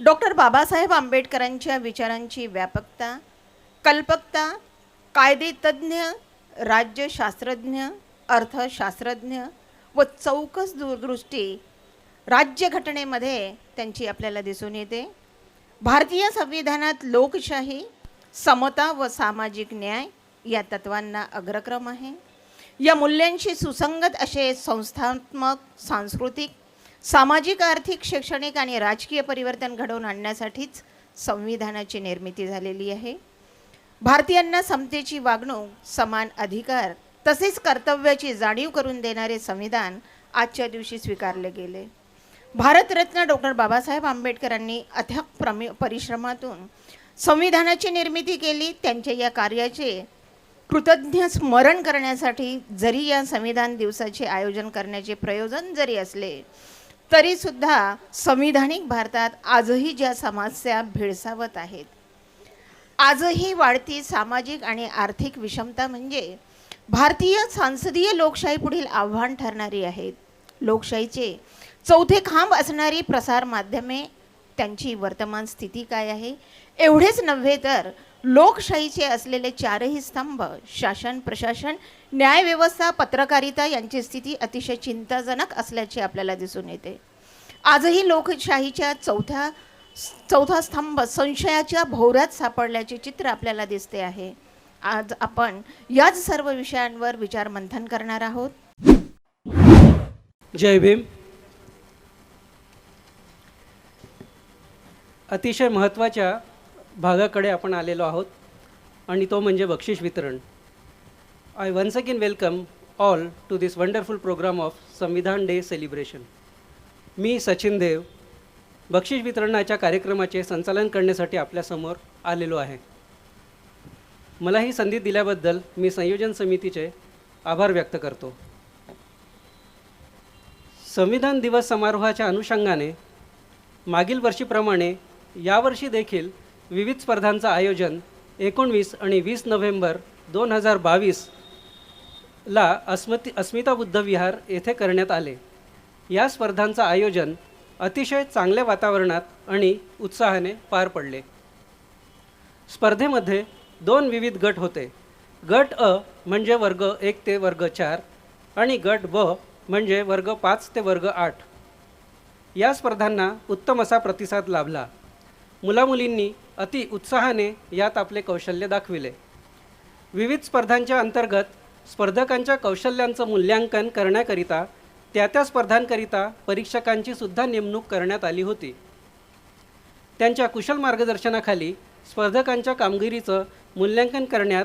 Doctor Babasaheb आंबेडकरांच्या विचारांची व्यापकता, कल्पकता, कायदेतज्ञ, राज्यशास्त्रज्ञ, अर्थशास्त्रज्ञ व चौकस दूरदृष्टी राज्यघटनेमध्ये त्यांची आपल्याला दिसून येते. भारतीय संविधानात लोकशाही, समता व सामाजिक न्याय या तत्वांना अग्रक्रम आहे. या मूल्यांशी सुसंगत असे संस्थात्मक, सांस्कृतिक, सामाजिक, आर्थिक, शैक्षणिक आणि राजकीय परिवर्तन घडवून आणण्यासाठीच संविधानाची निर्मिती झालेली आहे. भारतीयांना समतेची वागणूक, समान अधिकार तसेच कर्तव्याची जाणीव करून देणारे संविधान आजच्या दिवशी स्वीकारले गेले. भारतरत्न डॉक्टर बाबासाहेब आंबेडकरांनी अथक परिश्रमातून संविधानाची निर्मिती केली. त्यांच्या या कार्याचे कृतज्ञ स्मरण करण्यासाठी जरी या संविधान दिवसाचे आयोजन करण्याचे प्रयोजन जरी असले तरीसुद्धा संविधानिक भारतात आजही ज्या समस्या भेडसावत आहेत, आजही वाढती सामाजिक आणि आर्थिक विषमता म्हणजे भारतीय संसदीय लोकशाही पुढील आव्हान ठरणारी आहेत. लोकशाहीचे चौथे खांब असणारी प्रसार माध्यमे, त्यांची वर्तमान स्थिती काय आहे? एवढेच नव्हे तर लोकशाहीचे असलेले चारही स्तंभ, शासन, प्रशासन, न्यायव्यवस्था, पत्रकारिता यांची स्थिती अतिशय चिंताजनक असल्याचे आपल्याला दिसून येते. आजही लोकशाहीच्या चौथा स्तंभ संशयाच्या भोवऱ्यात सापडल्याचे चित्र आपल्याला दिसते आहे. आज आपण याच सर्व विषयांवर विचार मंथन करणार आहोत. जय भीम. अतिशय महत्त्वाच्या भागाकडे आपण आलेलो आहोत आणि तो म्हणजे बक्षीस वितरण. I once again welcome all to this wonderful programme of Samvidhan day celebration. मी सचिन देव बक्षीस वितरणाच्या कार्यक्रमाचे संचालन करण्यासाठी आपल्यासमोर आलेलो आहे. मला ही संधी दिल्याबद्दल मी संयोजन समितीचे आभार व्यक्त करतो. संविधान दिवस समारोहाच्या अनुषंगाने मागील वर्षीप्रमाणे यावर्षी देखील विविध स्पर्धांचं आयोजन 19 आणि 20 नोव्हेंबर 2022ला अस्मिता बुद्ध विहार येथे करण्यात आले. या स्पर्धांचं आयोजन अतिशय चांगल्या वातावरणात आणि उत्साहाने पार पडले. स्पर्धेमध्ये 2 विविध गट होते. गट अ म्हणजे वर्ग 1 ते वर्ग 4 आणि गट ब म्हणजे वर्ग 5 ते वर्ग 8. या स्पर्धांना उत्तम असा प्रतिसाद लाभला. मुलामुलींनी अति उत्साहाने यात आपले कौशल्य दाखविले. विविध स्पर्धांच्या अंतर्गत स्पर्धकांच्या कौशल्यांचं मूल्यांकन करण्याकरिता त्या स्पर्धांकरिता परीक्षकांची सुद्धा नेमणूक करण्यात आली होती. त्यांच्या कुशल मार्गदर्शनाखाली स्पर्धकांच्या कामगिरीचं मूल्यांकन करण्यात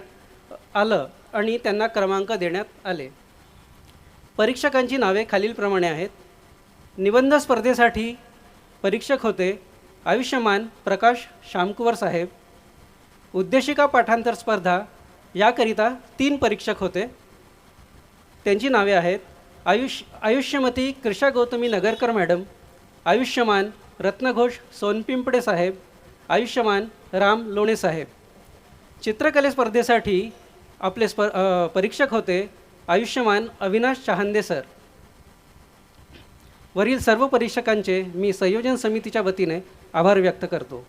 आलं आणि त्यांना क्रमांक देण्यात आले. परीक्षकांची नावे खालीलप्रमाणे आहेत. निबंध स्पर्धेसाठी परीक्षक होते आयुष्यमान प्रकाश श्यामकुवर साहेब. उद्देशिका पाठांतर स्पर्धा याकरिता 3 परीक्षक होते. त्यांची नावे आहेत आयुष्यमती कृषा गौतमी नगरकर मॅडम, आयुष्यमान रत्नघोष सोनपिंपडे साहेब, आयुष्यमान राम लोणे साहेब. चित्रकले स्पर्धेसाठी आपले परीक्षक होते आयुष्यमान अविनाश चहांदे सर. वरील सर्व परीक्षकांचे मी संयोजन समितीच्या वतीने आभार व्यक्त करतो.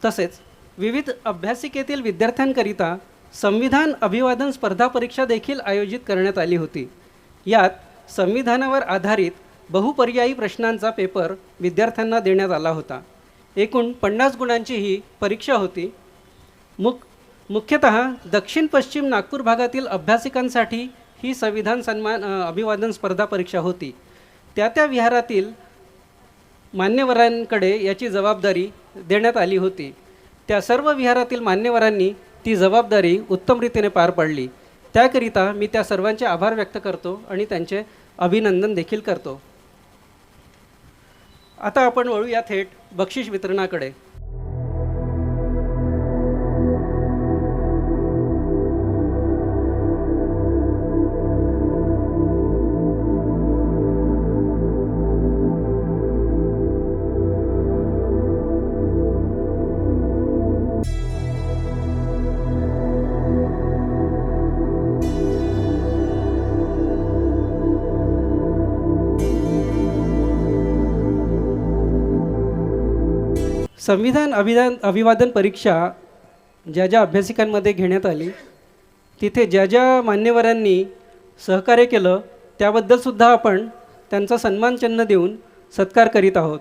तसेच विविध अभ्यासिकेतील विद्यार्थ्यांकरिता संविधान अभिवादन स्पर्धा परीक्षा देखील आयोजित करण्यात आली होती. यात संविधानावर आधारित बहुपर्यायी प्रश्नांचा पेपर विद्यार्थ्यांना देण्यात आला होता. एकूण 50 गुणांची ही परीक्षा होती. मुख्यतः दक्षिण पश्चिम नागपूर भागातील अभ्यासिकांसाठी ही संविधान सन्मान अभिवादन स्पर्धा परीक्षा होती. त्या विहारातील मान्यवरांकडे याची जबाबदारी देण्यात आली होती. त्या सर्व विहारातील मान्यवरांनी ती जबाबदारी उत्तम रीतीने पार पाडली. त्याकरिता मी त्या सर्वांचे आभार व्यक्त करतो आणि त्यांचे अभिनंदन देखील करतो. आता आपण वळूया थेट बक्षीस वितरणाकडे. संविधान अभिवादन परीक्षा ज्या ज्या अभ्यासिकांमध्ये घेण्यात आली, तिथे ज्या ज्या मान्यवरांनी सहकार्य केलं त्याबद्दलसुद्धा आपण त्यांचा सन्मान चिन्ह देऊन सत्कार करीत आहोत.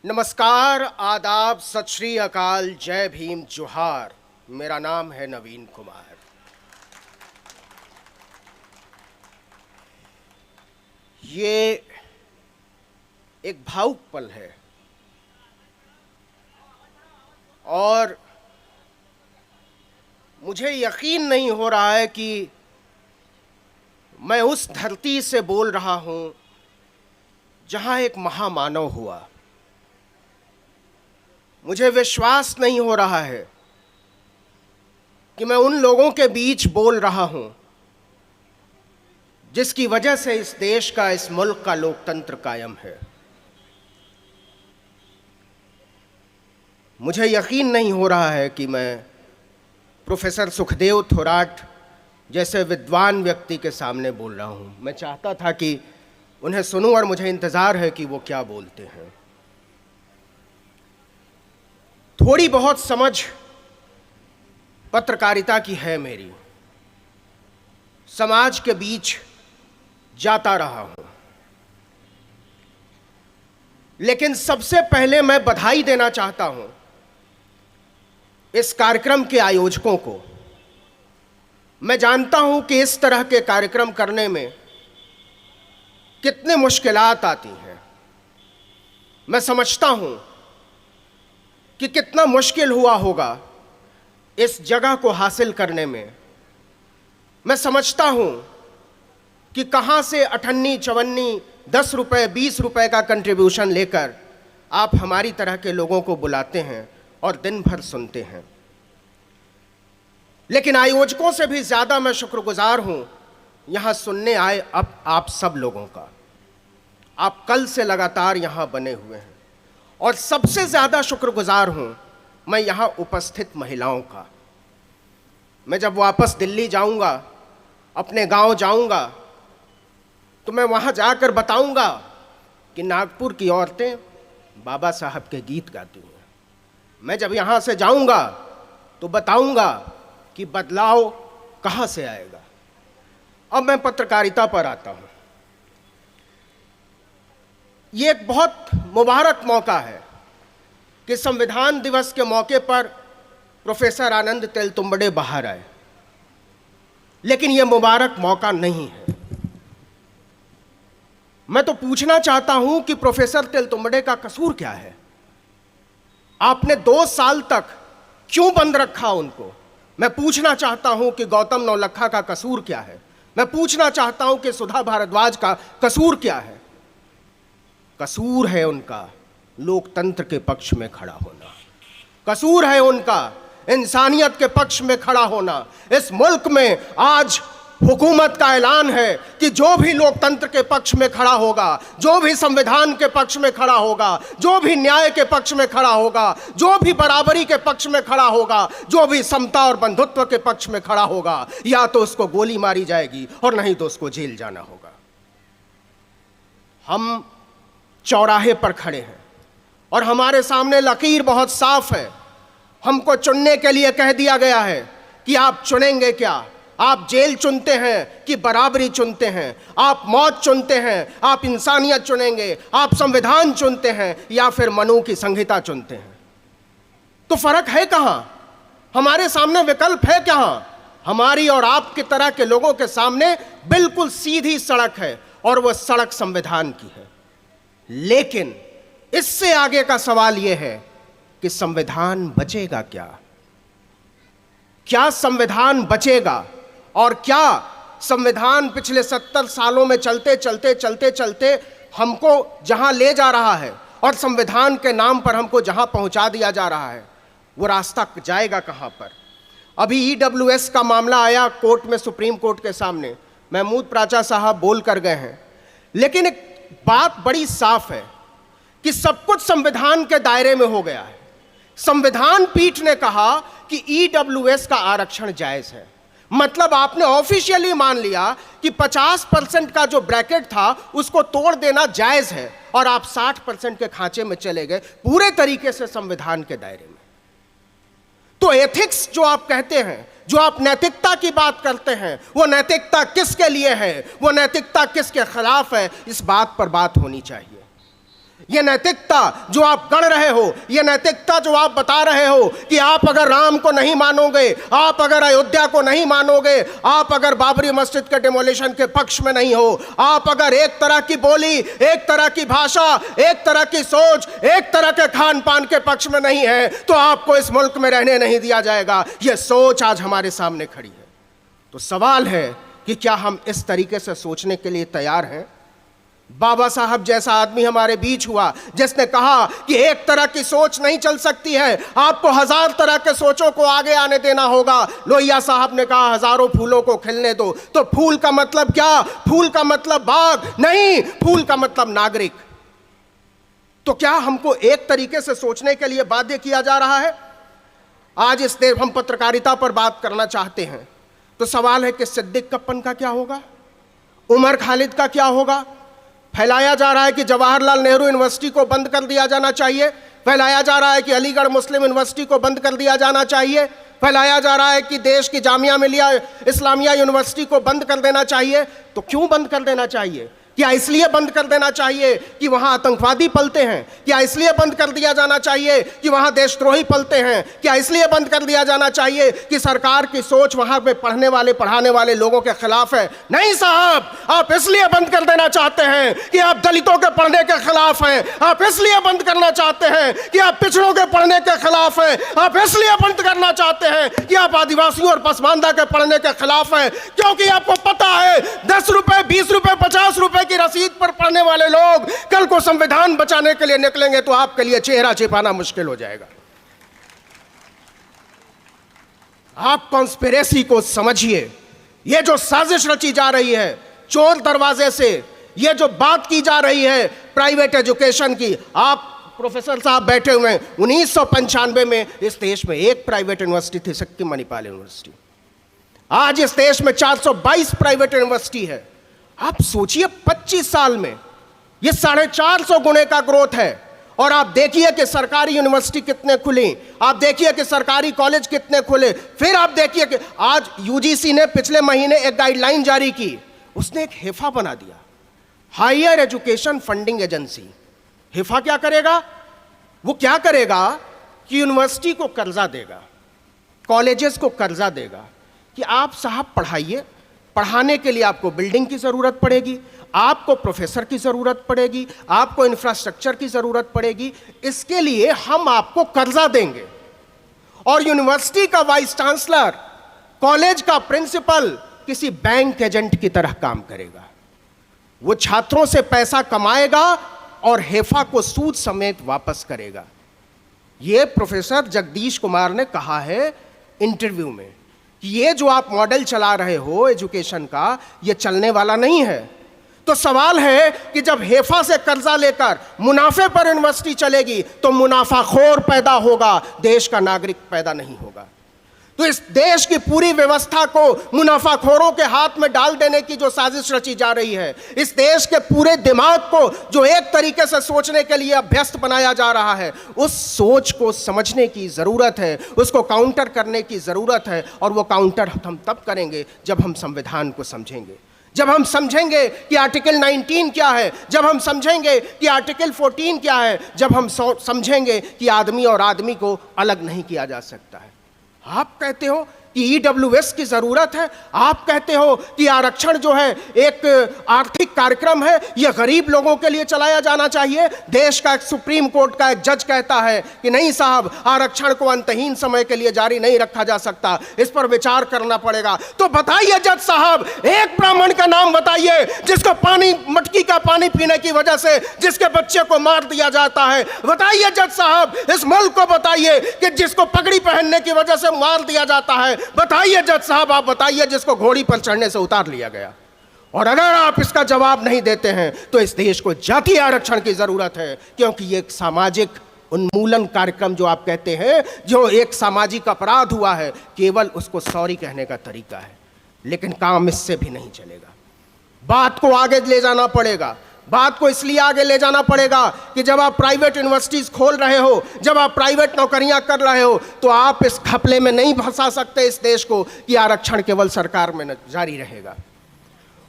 नमस्कार, आदाब, सत श्री अकाल, जय भीम, जोहार. मेरा नाम है नवीन कुमार. ये एक भावुक पल है और मुझे यकीन नहीं हो रहा है कि मैं उस धरती से बोल रहा हूं जहां एक महामानव हुआ. मुझे विश्वास नहीं हो रहा है कि मैं उन लोगों के बीच बोल रहा हूं जिसकी वजह से इस देश का, इस मुल्क का लोकतंत्र कायम है. मुझे यकीन नहीं हो रहा है कि मैं प्रोफेसर सुखदेव थोराट जैसे विद्वान व्यक्ति के सामने बोल रहा हूं. मैं चाहता था कि उन्हें सुनूं और मुझे इंतज़ार है कि वो क्या बोलते हैं. थोड़ी बहुत समझ पत्रकारिता की है मेरी. समाज के बीच जाता रहा हूं. लेकिन सबसे पहले मैं बधाई देना चाहता हूं इस कार्यक्रम के आयोजकों को. मैं जानता हूं कि इस तरह के कार्यक्रम करने में कितनी मुश्किलात आती हैं. मैं समझता हूं कि कितना मुश्किल हुआ होगा इस जगह को हासिल करने में. मैं समझता हूं कि कहां से 58, 54, 10 रुपए, 20 रुपए का कंट्रीब्यूशन लेकर आप हमारी तरह के लोगों को बुलाते हैं और दिन भर सुनते हैं. लेकिन आयोजकों से भी ज़्यादा मैं शुक्रगुजार हूं यहां सुनने आए अब आप सब लोगों का. आप कल से लगातार यहां बने हुए हैं. और सबसे ज़्यादा शुक्रगुजार हूं मैं यहां उपस्थित महिलाओं का. मैं जब वापस दिल्ली जाऊंगा, अपने गांव जाऊंगा, तो मैं वहां जाकर बताऊंगा कि नागपुर की औरतें बाबा साहब के गीत गाती हैं. मैं जब यहां से जाऊंगा तो बताऊंगा कि बदलाव कहां से आएगा. अब मैं पत्रकारिता पर आता हूं. ये एक बहुत मुबारक मौका है कि संविधान दिवस के मौके पर प्रोफेसर आनंद तेलतुंबड़े बाहर आए. लेकिन ये मुबारक मौका नहीं है. मैं तो पूछना चाहता हूं कि प्रोफेसर तेलतुंबड़े का कसूर क्या है. आपने 2 साल तक क्यों बंद रखा उनको. मैं पूछना चाहता हूं कि गौतम नौलखा का कसूर क्या है. मैं पूछना चाहता हूं कि सुधा भारद्वाज का कसूर क्या है. कसूर है उनका लोकतंत्र के पक्ष में खड़ा होना. कसूर है उनका इंसानियत के पक्ष में खड़ा होना. इस मुल्क में आज हुकूमत का ऐलान है कि जो भी लोकतंत्र के पक्ष में खड़ा होगा, जो भी संविधान के पक्ष में खड़ा होगा, जो भी न्याय के पक्ष में खड़ा होगा, जो भी बराबरी के पक्ष में खड़ा होगा, जो भी समता और बंधुत्व के पक्ष में खड़ा होगा, या तो उसको गोली मारी जाएगी और नहीं तो उसको जेल जाना होगा. हम चौराहे पर खड़े हैं और हमारे सामने लकीर बहुत साफ है. हमको चुनने के लिए कह दिया गया है कि आप चुनेंगे क्या. आप जेल चुनते हैं कि बराबरी चुनते हैं. आप मौत चुनते हैं, आप इंसानियत चुनेंगे, आप संविधान चुनते हैं या फिर मनु की संहिता चुनते हैं. तो फर्क है कहां. हमारे सामने विकल्प है कहां. हमारी और आपकी तरह के लोगों के सामने बिल्कुल सीधी सड़क है और वह सड़क संविधान की है. लेकिन इससे आगे का सवाल यह है कि संविधान बचेगा क्या. क्या संविधान बचेगा और क्या संविधान पिछले 70 सालों में चलते चलते हमको जहां ले जा रहा है और संविधान के नाम पर हमको जहां पहुंचा दिया जा रहा है वो रास्ता जाएगा कहां पर. अभी ईडब्ल्यूएस का मामला आया कोर्ट में, सुप्रीम कोर्ट के सामने. महमूद प्राचा साहब बोल कर गए हैं. लेकिन एक बात बड़ी साफ है कि सब कुछ संविधान के दायरे में हो गया है. संविधान पीठ ने कहा कि ईडब्ल्यूएस का आरक्षण जायज है. मतलब आपने ऑफिशियली मान लिया कि 50% का जो ब्रैकेट था उसको तोड़ देना जायज है और आप 60% के खांचे में चले गए पूरे तरीके से संविधान के दायरे में। तो एथिक्स जो आप कहते हैं, जो आप नैतिकता की बात करते हैं, वो नैतिकता किसके लिए है, वो नैतिकता किसके खिलाफ है, इस बात पर बात होनी चाहिए। ये नैतिकता जो आप गढ़ रहे हो, ये नैतिकता जो आप बता रहे हो कि आप अगर राम को नहीं मानोगे, आप अगर अयोध्या को नहीं मानोगे, आप अगर बाबरी मस्जिद के डिमोलिशन के पक्ष में नहीं हो, आप अगर एक तरह की बोली, एक तरह की भाषा, एक तरह की सोच, एक तरह के खान पान के पक्ष में नहीं है, तो आपको इस मुल्क में रहने नहीं दिया जाएगा। यह सोच आज हमारे सामने खड़ी है। तो सवाल है कि क्या हम इस तरीके से सोचने के लिए तैयार हैं? बाबा साहब जैसा आदमी हमारे बीच हुआ जिसने कहा कि एक तरह की सोच नहीं चल सकती है, आपको 1000 तरह के सोचों को आगे आने देना होगा। लोहिया साहब ने कहा हजारों फूलों को खिलने दो। तो फूल का मतलब क्या? फूल का मतलब बाग नहीं, फूल का मतलब नागरिक। तो क्या हमको एक तरीके से सोचने के लिए बाध्य किया जा रहा है? आज इस देश हम पत्रकारिता पर बात करना चाहते हैं, तो सवाल है कि सिद्दीक कप्पन का क्या होगा, उमर खालिद का क्या होगा? फैलाया जा रहा है कि जवाहरलाल नेहरू यूनिवर्सिटी को बंद कर दिया जाना चाहिए, फैलाया जा रहा है कि अलीगढ़ मुस्लिम यूनिवर्सिटी को बंद कर दिया जाना चाहिए, फैलाया जा रहा है कि देश की जामिया मिलिया इस्लामिया यूनिवर्सिटी को बंद कर देना चाहिए। तो क्यों बंद कर देना चाहिए? क्या इसलिए बंद कर देना चाहिए कि वहां आतंकवादी पलते हैं? क्या इसलिए बंद कर दिया जाना चाहिए कि वहां देशद्रोही पलते हैं? क्या इसलिए बंद कर दिया जाना चाहिए कि सरकार की सोच वहां पे पढ़ने वाले पढ़ाने वाले लोगों के खिलाफ है? नहीं साहब, आप इसलिए बंद कर देना चाहते हैं कि आप दलितों के पढ़ने के खिलाफ हैं, आप इसलिए बंद करना चाहते हैं कि आप पिछड़ों के पढ़ने के खिलाफ हैं, आप इसलिए बंद करना चाहते हैं कि आप आदिवासियों और पसमानदा के पढ़ने के खिलाफ हैं, क्योंकि आपको पता है 10 रुपए, 20 रुपए, 50 रुपए की रसीद पर पढ़ने वाले लोग कल को संविधान बचाने के लिए निकलेंगे तो आपके लिए चेहरा छिपाना मुश्किल हो जाएगा। आप कॉन्स्पिरेसी को समझिए। ये जो साजिश रची जा रही है चोर दरवाजे से, ये जो बात की जा रही है प्राइवेट एजुकेशन की, आप प्रोफेसर साहब बैठे हुए हैं, 1995 में इस देश में एक प्राइवेट यूनिवर्सिटी थी, सिक्किम मणिपाल यूनिवर्सिटी। आज इस देश में 422 प्राइवेट यूनिवर्सिटी है। आप सोचिए 25 साल में ये 450 गुने का ग्रोथ है। और आप देखिए कि सरकारी यूनिवर्सिटी कितने खुली, आप देखिए कि सरकारी कॉलेज कितने खुले। फिर आप देखिए कि आज यूजीसी ने पिछले महीने एक गाइडलाइन जारी की, उसने एक हिफा बना दिया, हायर एजुकेशन फंडिंग एजेंसी। हिफा क्या करेगा? वो क्या करेगा कि यूनिवर्सिटी को कर्जा देगा, कॉलेजेस को कर्जा देगा कि आप साहब पढ़ाइए, पढ़ाने के लिए आपको बिल्डिंग की ज़रूरत पड़ेगी, आपको प्रोफेसर की ज़रूरत पड़ेगी, आपको इंफ्रास्ट्रक्चर की ज़रूरत पड़ेगी, इसके लिए हम आपको कर्जा देंगे। और यूनिवर्सिटी का वाइस चांसलर, कॉलेज का प्रिंसिपल किसी बैंक एजेंट की तरह काम करेगा। वो छात्रों से पैसा कमाएगा और हेफा को सूद समेत वापस करेगा। ये प्रोफेसर जगदीश कुमार ने कहा है इंटरव्यू में कि ये जो आप मॉडल चला रहे हो एजुकेशन का, ये चलने वाला नहीं है। तो सवाल है कि जब हेफा से कर्जा लेकर मुनाफे पर यूनिवर्सिटी चलेगी तो मुनाफाखोर पैदा होगा, देश का नागरिक पैदा नहीं होगा। तो इस देश की पूरी व्यवस्था को मुनाफाखोरों के हाथ में डाल देने की जो साजिश रची जा रही है, इस देश के पूरे दिमाग को जो एक तरीके से सोचने के लिए अभ्यस्त बनाया जा रहा है, उस सोच को समझने की ज़रूरत है, उसको काउंटर करने की ज़रूरत है। और वो काउंटर हम तब करेंगे जब हम संविधान को समझेंगे, जब हम समझेंगे कि आर्टिकल 19 क्या है, जब हम समझेंगे कि आर्टिकल 14 क्या है, जब हम समझेंगे कि आदमी और आदमी को अलग नहीं किया जा सकता है। आप कहते हो कि ईडब्ल्यूएस की जरूरत है, आप कहते हो कि आरक्षण जो है एक आर्थिक कार्यक्रम है, यह गरीब लोगों के लिए चलाया जाना चाहिए। देश का एक सुप्रीम कोर्ट का एक जज कहता है कि नहीं साहब, आरक्षण को अंतहीन समय के लिए जारी नहीं रखा जा सकता, इस पर विचार करना पड़ेगा। तो बताइए जज साहब, एक ब्राह्मण का नाम बताइए जिसको पानी, मटकी का पानी पीने की वजह से जिसके बच्चे को मार दिया जाता है। बताइए जज साहब, इस मुल्क को बताइए कि जिसको पगड़ी पहनने की वजह से मार दिया जाता है। बताइए जज साहब, आप बताइए जिसको घोड़ी पर चढ़ने से उतार लिया गया। और अगर आप इसका जवाब नहीं देते हैं तो इस देश को जातीय आरक्षण की जरूरत है, क्योंकि ये एक सामाजिक उन्मूलन कार्यक्रम जो आप कहते हैं, जो एक सामाजिक अपराध हुआ है, केवल उसको सॉरी कहने का तरीका है। लेकिन काम इससे भी नहीं चलेगा। बात को आगे ले जाना पड़ेगा। बात को इसलिए आगे ले जाना पड़ेगा कि जब आप प्राइवेट यूनिवर्सिटीज खोल रहे हो, जब आप प्राइवेट नौकरियां कर रहे हो, तो आप इस घपले में नहीं फंसा सकते इस देश को कि आरक्षण केवल सरकार में जारी रहेगा।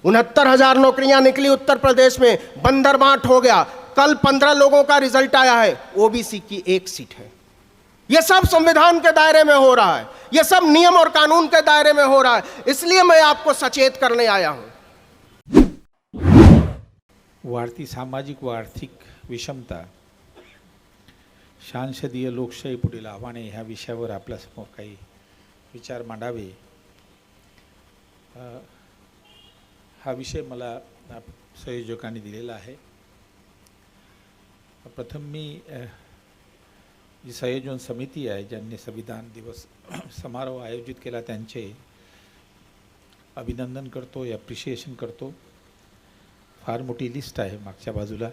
69,000 नौकरियां निकली उत्तर प्रदेश में, बंदरबांट हो गया। कल 15 लोगों का रिजल्ट आया है, ओबीसी की 1 सीट है। यह सब संविधान के दायरे में हो रहा है, यह सब नियम और कानून के दायरे में हो रहा है। इसलिए मैं आपको सचेत करने आया हूं। वाढती सामाजिक व आर्थिक विषमता, सांसदीय लोकशाही पुढील आव्हाने ह्या विषयावर आपल्यासमोर काही विचार मांडावे, हा विषय मला संयोजकांनी दिलेला आहे। प्रथम मी जी संयोजन समिती आहे ज्यांनी संविधान दिवस समारोह आयोजित केला त्यांचे अभिनंदन करतो, ॲप्रिशिएशन करतो। फार मोठी लिस्ट आहे मागच्या बाजूला,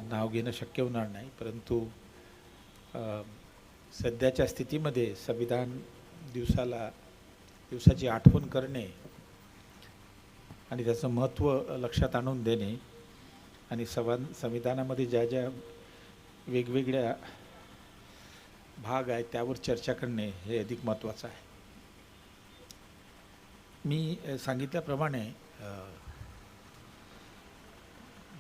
नाव घेणं शक्य होणार नाही, परंतु सध्याच्या स्थितीमध्ये संविधान दिवसाची आठवण करणे आणि त्याचं महत्त्व लक्षात आणून देणे आणि संविधानामध्ये ज्या ज्या वेगवेगळ्या भाग आहेत त्यावर चर्चा करणे हे अधिक महत्त्वाचं आहे। मी सांगितल्याप्रमाणे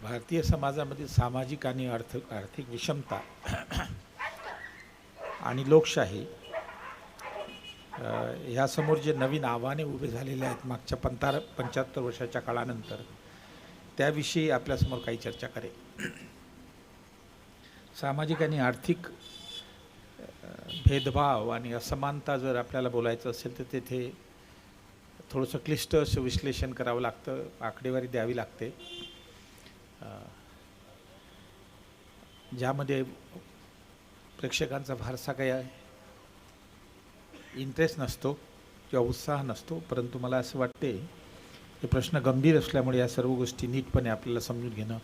भारतीय समाजामध्ये सामाजिक आणि आर्थिक विषमता आणि लोकशाही ह्यासमोर जे नवीन आव्हाने उभे झालेले आहेत मागच्या 75 वर्षाच्या काळानंतर, त्याविषयी आपल्यासमोर काही चर्चा करेल। सामाजिक आणि आर्थिक भेदभाव आणि असमानता जर आपल्याला बोलायचं असेल तर तेथे थोडंसं क्लिष्ट असं विश्लेषण करावं लागतं, आकडेवारी द्यावी लागते, ज्यामध्ये प्रेक्षकांचा फारसा काही इंटरेस्ट नसतो किंवा उत्साह नसतो। परंतु मला असं वाटते हे प्रश्न गंभीर असल्यामुळे या सर्व गोष्टी नीटपणे आपल्याला समजून घेणं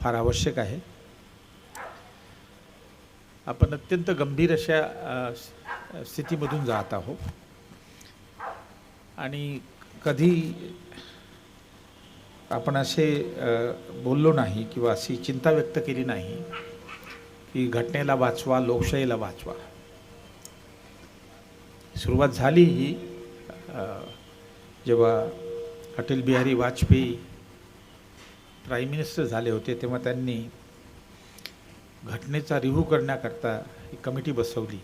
फार आवश्यक आहे। आपण अत्यंत गंभीर अशा स्थितीमधून जात आहोत आणि कधी आपण असे बोललो नाही किंवा अशी चिंता व्यक्त केली नाही की घटनेला वाचवा, लोकशाहीला वाचवा। सुरुवात झाली ही जेव्हा अटल बिहारी वाजपेयी प्राईम मिनिस्टर झाले होते, तेव्हा त्यांनी घटनेचा रिव्ह्यू करण्याकरता एक कमिटी बसवली।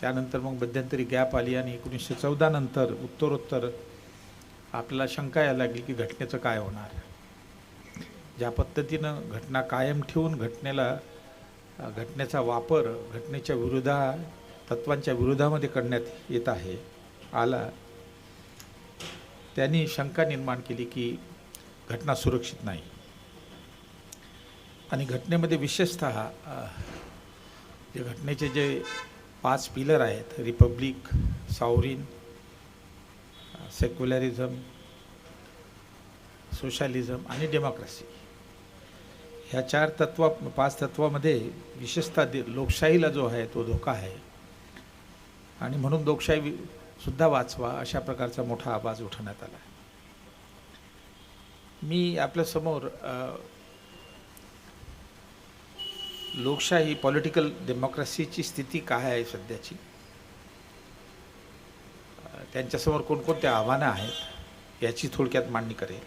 त्यानंतर मग मध्यंतरी गॅप आली आणि 1914 नंतर उत्तरोत्तर आपल्याला शंका यायला लागली की घटनेचं काय होणार। ज्या पद्धतीनं घटना कायम ठेवून घटनेचा वापर घटनेच्या तत्वांच्या विरोधामध्ये करण्यात येत आला, त्यांनी शंका निर्माण केली की घटना सुरक्षित नाही। आणि घटनेमध्ये विशेषतः जे घटनेचे जे 5 पिलर आहेत, रिपब्लिक, सॉवरीन, सेक्युलरिझम, सोशलिझम आणि डेमोक्रेसी, ह्या 5 तत्वामध्ये विशेषतः लोकशाहीला जो आहे तो धोका आहे आणि म्हणून लोकशाही सुद्धा वाचवा अशा प्रकारचा मोठा आवाज उठवण्यात आला। मी आपल्यासमोर लोकशाही, पॉलिटिकल डेमोक्रेसीची स्थिती काय आहे सध्याची, त्यांच्यासमोर कोणकोणते आव्हानं आहेत याची थोडक्यात मांडणी करेल।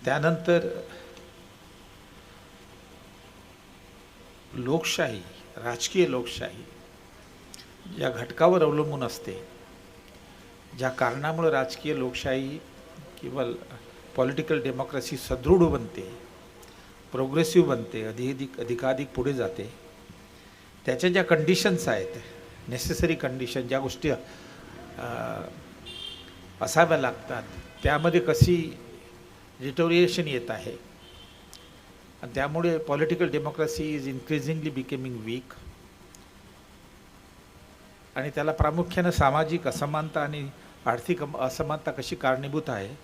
त्यानंतर लोकशाही, राजकीय लोकशाही या घटकावर अवलंबून असते, ज्या कारणामुळे राजकीय लोकशाही किंवा पॉलिटिकल डेमोक्रेसी सदृढ बनते, प्रोग्रेसिव्ह बनते, अधिकाधिक पुढे जाते, त्याच्या ज्या कंडिशन्स आहेत, नेसेसरी कंडिशन, ज्या गोष्टी असाव्या लागतात, त्यामध्ये कशी डिटोरिएशन येत आहे आणि त्यामुळे political democracy is increasingly becoming weak आणि त्याला प्रामुख्याने सामाजिक असमानता आणि आर्थिक असमानता कशी कारणीभूत आहे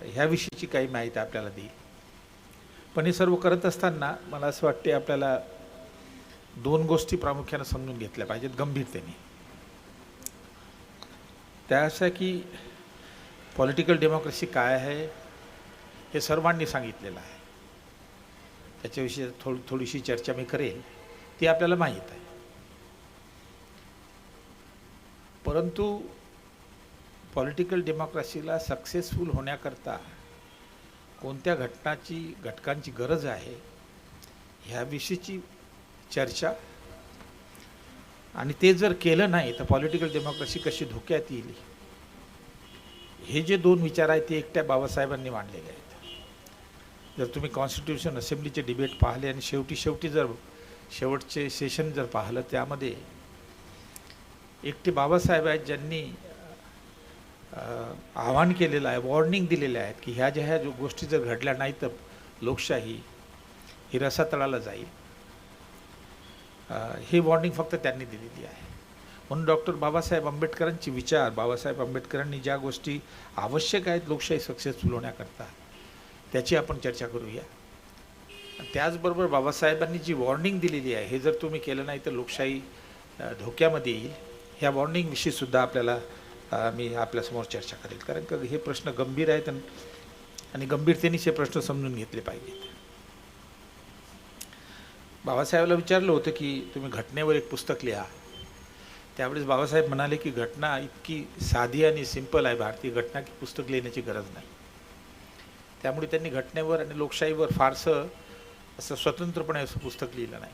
ह्याविषयीची काही माहिती आपल्याला देईल। पण हे सर्व करत असताना मला असं वाटते आपल्याला दोन गोष्टी प्रामुख्याने समजून घेतल्या पाहिजेत गंभीरतेने. त्या अशा की पॉलिटिकल डेमोक्रेसी काय आहे हे सर्वांनी सांगितलेलं आहे. त्याच्याविषयी थोडीशी चर्चा मी करेल, ती आपल्याला माहीत आहे. परंतु पॉलिटिकल डेमोक्रेसीला सक्सेसफुल होण्याकरता कोणत्या घटकांची गरज आहे ह्याविषयीची चर्चा, आणि ते जर केलं नाही तर पॉलिटिकल डेमोक्रेसी कशी धोक्यात येईल, हे जे दोन विचार आहेत ते एकट्या बाबासाहेबांनी मांडलेले आहेत. जर तुम्ही कॉन्स्टिट्यूशन असेंब्लीचे डिबेट पाहिले आणि शेवटी जर शेवटचे सेशन जर पाहिलं, त्यामध्ये एकटे बाबासाहेब आहेत ज्यांनी आव्हान केलेलं आहे, वॉर्निंग दिलेले आहेत की ह्या गोष्टी जर घडल्या नाही तर लोकशाही ही रसातळाला जाईल. ही वॉर्निंग फक्त त्यांनी दिलेली आहे. म्हणून डॉक्टर बाबासाहेब आंबेडकरांचे विचार, बाबासाहेब आंबेडकरांनी ज्या गोष्टी आवश्यक आहेत लोकशाही सक्सेसफुल होण्याकरता, त्याची आपण चर्चा करूया. त्याचबरोबर बाबासाहेबांनी जी वॉर्निंग दिलेली आहे, हे जर तुम्ही केलं नाही तर लोकशाही धोक्यामध्ये येईल, ह्या वॉर्निंगविषयी सुद्धा आपल्याला मी आपल्यासमोर चर्चा करेल. कारण का हे प्रश्न गंभीर आहेत आणि गंभीरतेनेच हे प्रश्न समजून घेतले पाहिजेत. बाबासाहेबाला विचारलं होतं की तुम्ही घटनेवर एक पुस्तक लिहा. त्यावेळेस बाबासाहेब म्हणाले की घटना इतकी साधी आणि सिंपल आहे भारतीय घटना की पुस्तक लिहिण्याची गरज नाही. त्यामुळे त्यांनी घटनेवर आणि लोकशाहीवर फारसं असं स्वतंत्रपणे असं पुस्तक लिहिलं नाही.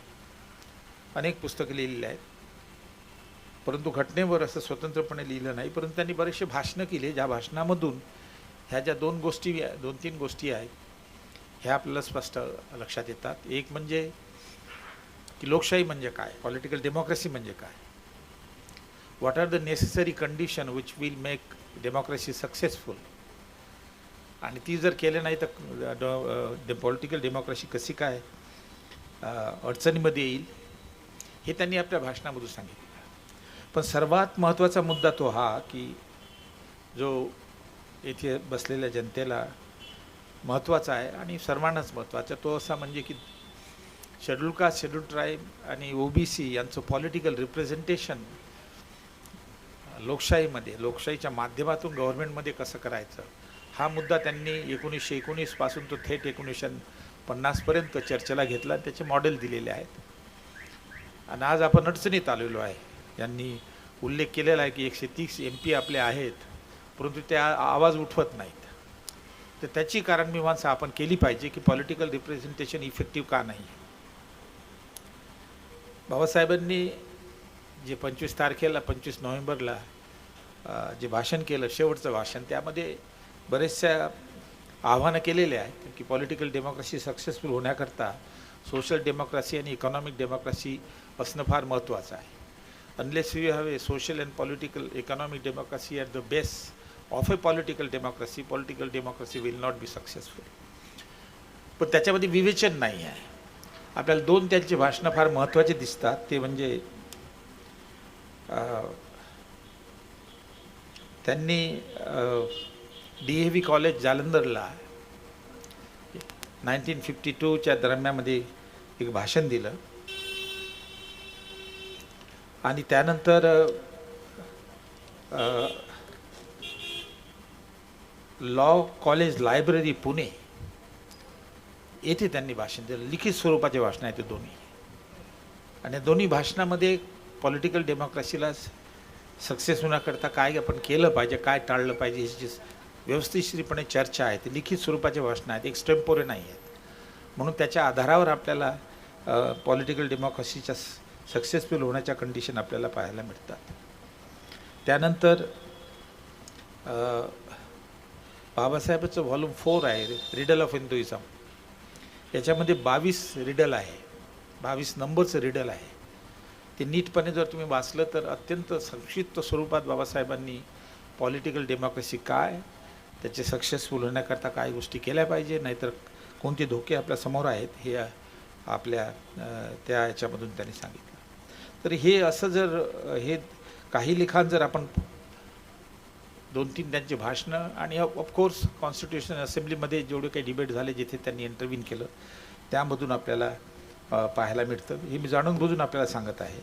अनेक पुस्तकं लिहिलेली आहेत, परंतु घटनेवर असं स्वतंत्रपणे लिहिलं नाही. परंतु त्यांनी बरेचसे भाषणं केले, ज्या भाषणामधून ह्या ज्या दोन तीन गोष्टी आहेत ह्या आपल्याला स्पष्ट लक्षात येतात. एक म्हणजे की लोकशाही म्हणजे काय, पॉलिटिकल डेमोक्रेसी म्हणजे काय, what are the necessary condition which will make democracy successful, आणि ती जर केले नाही तर पॉलिटिकल डेमोक्रेसी कशी काय अडचणीमध्ये येईल, हे त्यांनी आपल्या भाषणामधून सांगितलं. पण सर्वात महत्त्वाचा मुद्दा तो हा की जो येथे बसलेल्या जनतेला महत्त्वाचा आहे आणि सर्वांनाच महत्त्वाचा, तो असा म्हणजे की शेड्यूल कास्ट, शेड्यूल ट्राईब आणि OBC यांचं पॉलिटिकल रिप्रेझेंटेशन लोकशाहीच्या माध्यमातून गव्हर्नमेंटमध्ये कसं करायचं, हा मुद्दा त्यांनी 1919 पासून तो थेट 1950पर्यंत चर्चेला घेतला आणि त्याचे मॉडेल दिलेले आहेत. आणि आज आपण अडचणीत आलेलो आहे. यांनी उल्लेख केलेला आहे की 130 MP आपले आहेत, परंतु ते आवाज उठवत नाहीत. तर त्याची कारणमीमांसा आपण केली पाहिजे की पॉलिटिकल रिप्रेझेंटेशन इफेक्टिव्ह का नाही. बाबासाहेबांनी जे 25 नोव्हेंबरला जे भाषण केलं, शेवटचं भाषण, त्यामध्ये बरेचशा आव्हानं केलेले आहेत की पॉलिटिकल डेमोक्रेसी सक्सेसफुल होण्याकरता सोशल डेमोक्रेसी आणि इकॉनॉमिक डेमोक्रेसी असणं फार महत्त्वाचं आहे. Unless we have a social and political economic democracy at the base of a political democracy will not be successful. पण त्याच्यामध्ये विवेचन नाही आहे. आपल्याला दोन त्यांची भाषणं फार महत्त्वाचे दिसतात. ते म्हणजे त्यांनी DAV कॉलेज जालंधरला 1952च्या दरम्यानमध्ये एक भाषण दिलं आणि त्यानंतर लॉ कॉलेज लायब्ररी पुणे येथे त्यांनी भाषण दिलं. लिखित स्वरूपाचे भाषण आहे ते दोन्ही. आणि दोन्ही भाषणामध्ये पॉलिटिकल डेमोक्रेसीला सक्सेस होण्याकरता काय आपण केलं पाहिजे, काय टाळलं पाहिजे, ह्याची व्यवस्थितपणे चर्चा आहे. ते लिखित स्वरूपाचे भाषणं आहेत, एक्स्टेम्पोरे नाही आहेत. म्हणून त्याच्या आधारावर आपल्याला पॉलिटिकल डेमोक्रेसीच्या सक्सेसफुल होण्याच्या कंडिशन आपल्याला पाहायला मिळतात. त्यानंतर बाबासाहेबांचं व्हॉल्यूम 4 आहे, रिडल ऑफ हिंदुइझम. याच्यामध्ये 22 रिडल आहे, 22 नंबरचं रिडल आहे. ते नीटपणे जर तुम्ही वाचलं तर अत्यंत संक्षिप्त स्वरूपात बाबासाहेबांनी पॉलिटिकल डेमोक्रेसी काय, त्याचे सक्सेसफुल होण्याकरता काय गोष्टी केल्या पाहिजे, नाहीतर कोणते धोके आपल्या समोर आहेत, हे आपल्या त्या याच्यामधून त्यांनी सांगितलं. तर हे असं जर हे काही लिखाण जर आपण 2-3 त्यांची भाषणं आणि ऑफकोर्स कॉन्स्टिट्यूशन असेंब्लीमध्ये जेवढे काही डिबेट झाले जिथे त्यांनी इंटरव्ह्यू केलं, त्यामधून आपल्याला पाहायला मिळतं. हे मी जाणून बुजून आपल्याला सांगत आहे.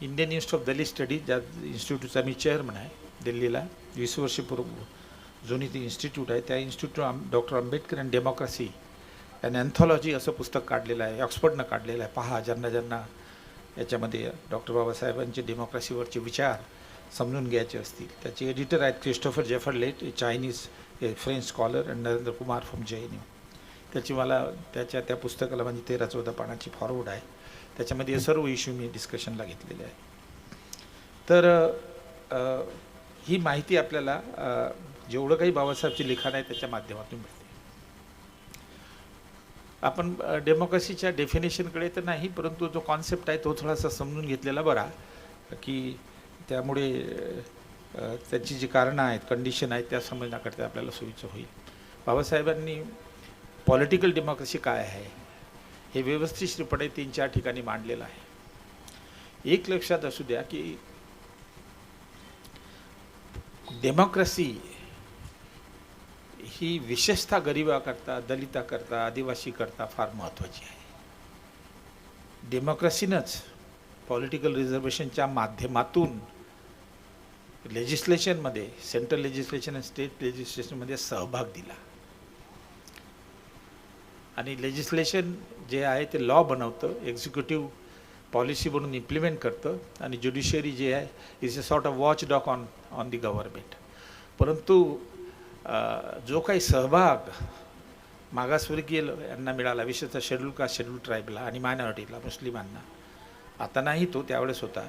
Indian institute of Dalit study, ज्या इन्स्टिट्यूटचा मी चेअरमन आहे दिल्लीला, 20 वर्षपूर्वी जुनी ती इन्स्टिट्यूट आहे. त्या institute doctor Ambedkar and democracy and anthology असं पुस्तक काढलेलं आहे, ऑक्सफर्डनं काढलेलं आहे. पहा, ज्यांना याच्यामध्ये डॉक्टर बाबासाहेबांचे डेमोक्रेसीवरचे विचार समजून घ्यायचे असतील. त्याचे एडिटर आहेत Christopher Jaffrelot, a Chinese French scholar, and Narendra Kumar from JNU. त्याची मला त्या पुस्तकाला म्हणजे 13-14 पानाची फॉरवर्ड आहे. त्याच्यामध्ये सर्व इश्यू मी डिस्कशनला घेतलेले आहे. तर ही माहिती आपल्याला जेवढं काही बाबासाहेबचे लिखाण आहे त्याच्या माध्यमातून मिळते. आपण डेमोक्रेसीच्या डेफिनेशनकडे तर नाही, परंतु जो कॉन्सेप्ट आहे तो थोडासा समजून घेतलेला बरा, की त्यामुळे त्याची जी कारणं आहेत, कंडिशन आहेत, त्या समजण्याकरता आपल्याला सोयीचं होईल. बाबासाहेबांनी पॉलिटिकल डेमोक्रेसी काय आहे हे व्यवस्थितपणे 3-4 ठिकाणी मांडलेलं आहे. एक लक्षात असू द्या की डेमोक्रेसी ही विशेषतः गरिबाकरता, दलिताकरता, आदिवासीकरता फार महत्त्वाची आहे. डेमोक्रेसीनंच पॉलिटिकल रिझर्वेशनच्या माध्यमातून लेजिस्लेशनमध्ये, सेंट्रल लेजिस्लेशन आणि स्टेट लेजिस्लेशनमध्ये सहभाग दिला. आणि लेजिस्लेशन जे आहे ते लॉ बनवतं, एक्झिक्युटिव्ह पॉलिसी बनवून इम्प्लिमेंट करतं, आणि ज्युडिशियरी जे आहे is a sort of watch dog on the government. परंतु जो काही सहभाग मागासवर्गीय यांना मिळाला, विशेषतः शेड्यूल कास्ट, शेड्यूल ट्राईबला आणि मायनॉरिटीला, मुस्लिमांना, आता नाही तो त्यावेळेस होता.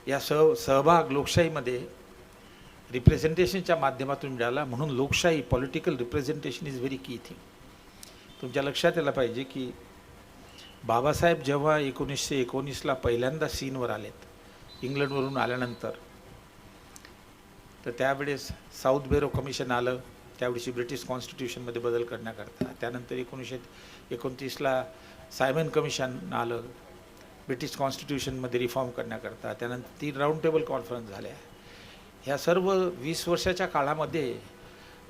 या सहभाग लोकशाहीमध्ये रिप्रेझेंटेशनच्या माध्यमातून मिळाला. म्हणून लोकशाही, political representation is very key thing. तुमच्या लक्षात यायला पाहिजे की बाबासाहेब जेव्हा 1919ला पहिल्यांदा सीनवर आलेत इंग्लंडवरून आल्यानंतर, तर त्यावेळेस साऊथ बेरो कमिशन आलं, त्यावेळेस ब्रिटिश कॉन्स्टिट्यूशनमध्ये बदल करण्याकरता. त्यानंतर 1929ला सायमन कमिशन आलं ब्रिटिश कॉन्स्टिट्यूशनमध्ये रिफॉर्म करण्याकरता. त्यानंतर 3 राऊंड टेबल कॉन्फरन्स झाल्या. ह्या सर्व 20 वर्षाच्या काळामध्ये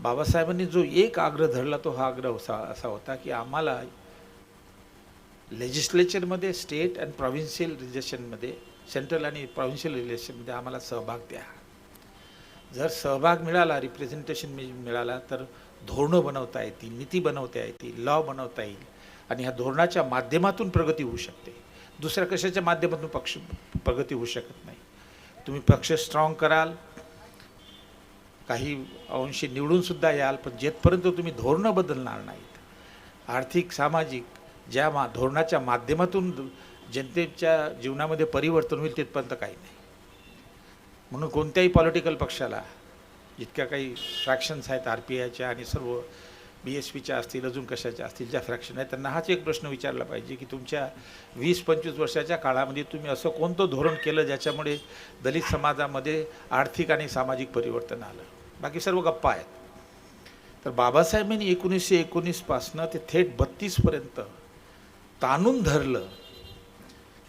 बाबासाहेबांनी जो एक आग्रह धरला तो हा आग्रह असा होता की आम्हाला लेजिस्लेचरमध्ये, स्टेट अँड प्रॉव्हिन्शियल रिलेशनमध्ये, सेंट्रल आणि प्रॉव्हिन्शियल रिलेशनमध्ये आम्हाला सहभाग द्या. जर सहभाग मिळाला, रिप्रेझेंटेशन मिळाला, तर धोरणं बनवता येतील, नीती बनवता येतील, लॉ बनवता येईल, आणि ह्या धोरणाच्या माध्यमातून प्रगती होऊ शकते. दुसऱ्या कशाच्या माध्यमातून प्रगती होऊ शकत नाही. तुम्ही पक्ष स्ट्रॉंग कराल, काही अंशी निवडूनसुद्धा याल, पण जेथपर्यंत तुम्ही धोरणं बदलणार नाहीत, आर्थिक, सामाजिक ज्या धोरणाच्या माध्यमातून जनतेच्या जीवनामध्ये परिवर्तन होईल, तिथपर्यंत काही नाही. म्हणून कोणत्याही पॉलिटिकल पक्षाला, जितक्या काही फ्रॅक्शन्स आहेत RPIच्या आणि सर्व BSPच्या असतील, अजून कशाच्या असतील, ज्या फ्रॅक्शन आहेत, त्यांना हाच एक प्रश्न विचारला पाहिजे की तुमच्या 20-25 वर्षाच्या काळामध्ये तुम्ही असं कोणतं धोरण केलं ज्याच्यामुळे दलित समाजामध्ये आर्थिक आणि सामाजिक परिवर्तन आलं. बाकी सर्व गप्पा आहेत. तर बाबासाहेबांनी 1919 पासनं ते थेट 32पर्यंत ताणून धरलं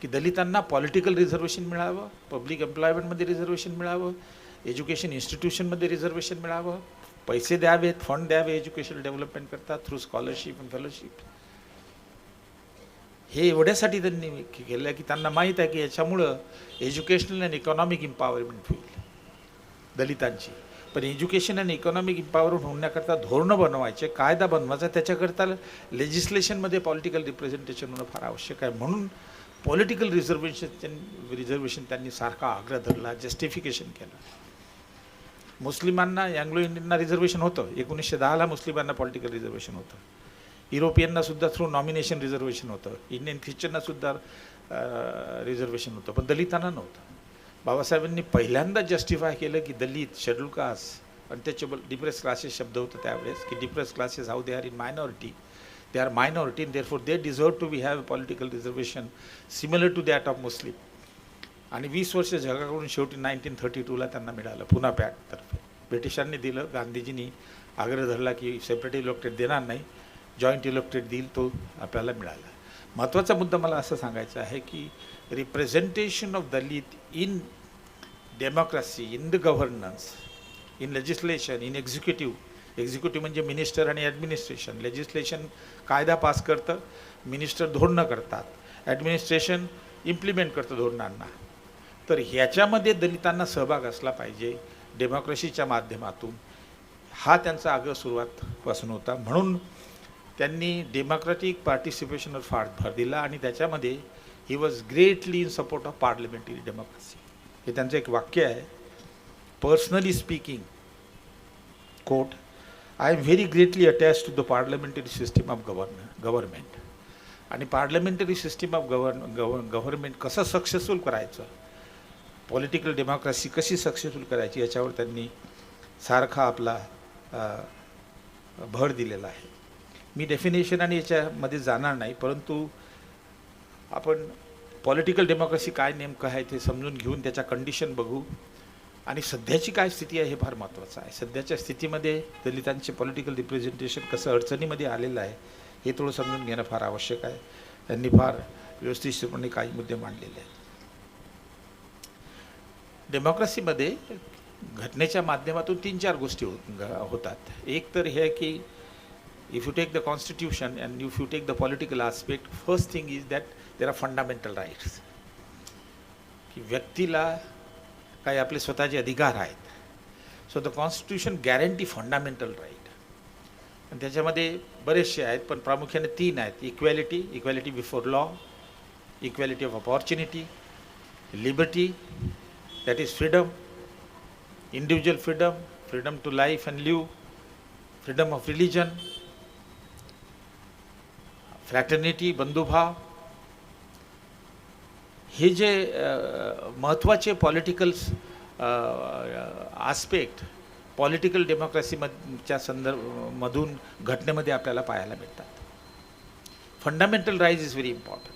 की दलितांना पॉलिटिकल रिझर्वेशन मिळावं, पब्लिक एम्प्लॉयमेंटमध्ये रिझर्वेशन मिळावं, एज्युकेशन इन्स्टिट्यूशनमध्ये रिझर्वेशन मिळावं, पैसे द्यावेत, फंड द्यावे एज्युकेशनल डेव्हलपमेंट करता थ्रू स्कॉलरशिप अँड फेलोशिप. हे एवढ्यासाठी त्यांनी केलं की त्यांना माहीत आहे की याच्यामुळं एज्युकेशनल अँड इकॉनॉमिक एम्पॉवरमेंट होईल दलितांची. पण एज्युकेशन अँड इकॉनॉमिक एम्पॉवरमेंट होण्याकरता धोरणं बनवायचे, कायदा बनवायचा, त्याच्याकरता लेजिस्लेशनमध्ये पॉलिटिकल रिप्रेझेंटेशन होणं फार आवश्यक आहे. म्हणून पॉलिटिकल रिझर्वेशन त्यांनी सारखा आग्रह धरला, जस्टिफिकेशन केलं. मुस्लिमांना, अँग्लो इंडियनना रिझर्वेशन होतं. 1910ला मुस्लिमांना पॉलिटिकल रिझर्वेशन होतं. युरोपियननासुद्धा थ्रू नॉमिनेशन रिझर्वेशन होतं. इंडियन ख्रिश्चननासुद्धा रिझर्वेशन होतं, पण दलितांना नव्हतं. बाबासाहेबांनी पहिल्यांदा जस्टिफाय केलं की Dalit, schedule caste, untouchable, depress classes शब्द होतं त्यावेळेस, की depress classes how they are in minority, they are minority and therefore they deserve to have a political reservation similar to that of Muslim. आणि 20 वर्ष जगाकडून शेवटी 1932ला त्यांना मिळालं पुन्हा पॅटतर्फे. ब्रिटिशांनी दिलं, गांधीजींनी आग्रह धरला की सेपरेट इलेक्टेड देणार नाही, जॉईंट इलेक्टेड देईल, तो आपल्याला मिळाला. महत्त्वाचा मुद्दा मला असं सांगायचा आहे की representation of Dalit in democracy, in the governance, in legislation, in executive, executive म्हणजे मिनिस्टर आणि ॲडमिनिस्ट्रेशन. लेजिस्लेशन कायदा पास करतं, मिनिस्टर धोरणं करतात, ॲडमिनिस्ट्रेशन इम्प्लिमेंट करतं धोरणांना. तर ह्याच्यामध्ये दलितांना सहभाग असला पाहिजे डेमोक्रेसीच्या माध्यमातून, हा त्यांचा आग्रह सुरुवातपासून होता. म्हणून त्यांनी डेमोक्रॅटिक पार्टिसिपेशनवर फार भर दिला आणि त्याच्यामध्ये he was greatly in support of parliamentary democracy. हे त्यांचं एक वाक्य आहे. Personally speaking, quote, I am very greatly attach to the parliamentary system of government. आणि पार्लमेंटरी सिस्टीम ऑफ गव्हर्नमेंट कसं सक्सेसफुल करायचं, पॉलिटिकल डेमोक्रेसी कशी सक्सेसफुल करायची, याच्यावर त्यांनी सारखा आपला भर दिलेला आहे. मी डेफिनेशन आणि याच्यामध्ये जाणार नाही, परंतु आपण पॉलिटिकल डेमोक्रेसी काय नेमकं आहे ते समजून घेऊन त्याच्या कंडिशन बघू आणि सध्याची काय स्थिती आहे हे फार महत्त्वाचं आहे. सध्याच्या स्थितीमध्ये दलितांचे पॉलिटिकल रिप्रेझेंटेशन कसं अडचणीमध्ये आलेलं आहे हे थोडं समजून घेणं फार आवश्यक आहे. त्यांनी फार व्यवस्थितपणे काही मुद्दे मांडलेले आहेत. डेमोक्रेसीमध्ये घटनेच्या माध्यमातून 3-4 गोष्टी होतात. एक तर हे की if you take the constitution and if you take the political aspect, first thing is that there are fundamental rights. की व्यक्तीला काही आपले स्वतःचे अधिकार आहेत. So the constitution guarantee fundamental right. आणि त्याच्यामध्ये बरेचसे आहेत, पण प्रामुख्याने 3 आहेत. Equality before law, equality of opportunity, liberty that is freedom, individual freedom, freedom to life and live, freedom of religion, fraternity, बंधुभाव. हे जे महत्त्वाचे पॉलिटिकल आस्पेक्ट पॉलिटिकल डेमोक्रेसीच्या संदर्भामधून घटनेमध्ये आपल्याला पाहायला मिळतात. Fundamental rights is very important.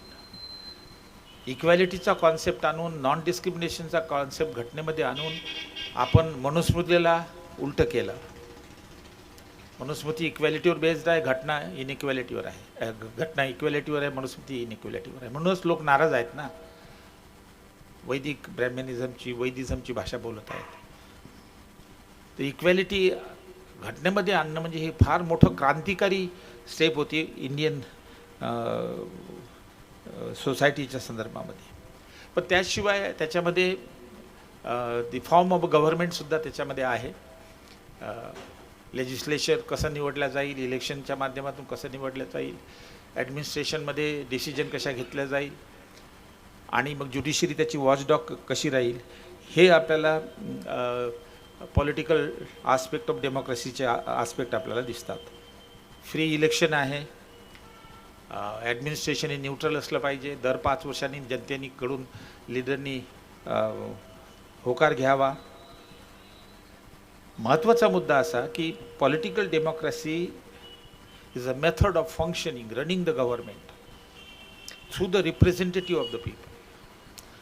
इक्वॅलिटीचा कॉन्सेप्ट आणून, नॉन डिस्क्रिमिनेशनचा कॉन्सेप्ट घटनेमध्ये आणून आपण मनुस्मृतीला उलटं केलं. मनुस्मृती इक्वॅलिटीवर बेस्ड आहे, घटना इनइक्वॅलिटीवर आहे. घटना इक्वॅलिटीवर आहे, मनुस्मृती इनइक्वॅलिटीवर आहे. म्हणूनच लोक नाराज आहेत ना, वैदिक ब्रॅह्मनिझमची, वैदिझमची भाषा बोलत आहेत. तर इक्वॅलिटी घटनेमध्ये आणणं म्हणजे हे फार मोठं क्रांतिकारी स्टेप होती इंडियन सोसायटीच्या संदर्भामध्ये. पण त्याशिवाय त्याच्यामध्ये दी फॉर्म ऑफ गव्हर्नमेंटसुद्धा त्याच्यामध्ये आहे. लेजिस्लेचर कसं निवडलं जाईल, इलेक्शनच्या माध्यमातून कसं निवडलं जाईल, ॲडमिनिस्ट्रेशनमध्ये डिसिजन कशा घेतल्या जाईल आणि मग ज्युडिशरी त्याची वॉचडॉग कशी राहील, हे आपल्याला पॉलिटिकल आस्पेक्ट ऑफ डेमोक्रेसीचे आस्पेक्ट आपल्याला दिसतात. फ्री इलेक्शन आहे, ॲडमिनिस्ट्रेशन हे न्यूट्रल असलं पाहिजे, दर 5 वर्षांनी जनतेकडून लीडरनी होकार घ्यावा. महत्त्वाचा मुद्दा असा की political democracy is a method of functioning, running the government through the representative of the people.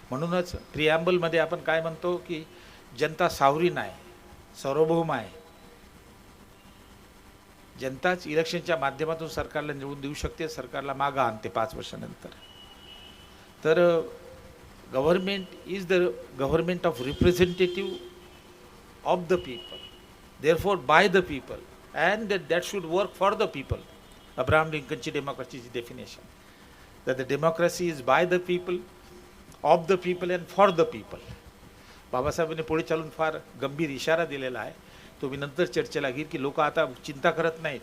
म्हणूनच प्रिॲम्बलमध्ये आपण काय म्हणतो की जनता सावरीन आहे, सार्वभौम आहे. जनताच इलेक्शनच्या माध्यमातून सरकारला निवडून देऊ शकते, सरकारला मागं आणते 5 वर्षानंतर. तर government is the government of representative of the people, therefore by the people, and that should work for the people. Abraham Lincoln's democracy's definition, that the democracy is by the people, of the people and for the people. बाबासाहेबांनी पुढे चालून फार गंभीर इशारा दिलेला आहे, तो मी नंतर चर्चेला घेईल. की लोक आता चिंता करत नाहीत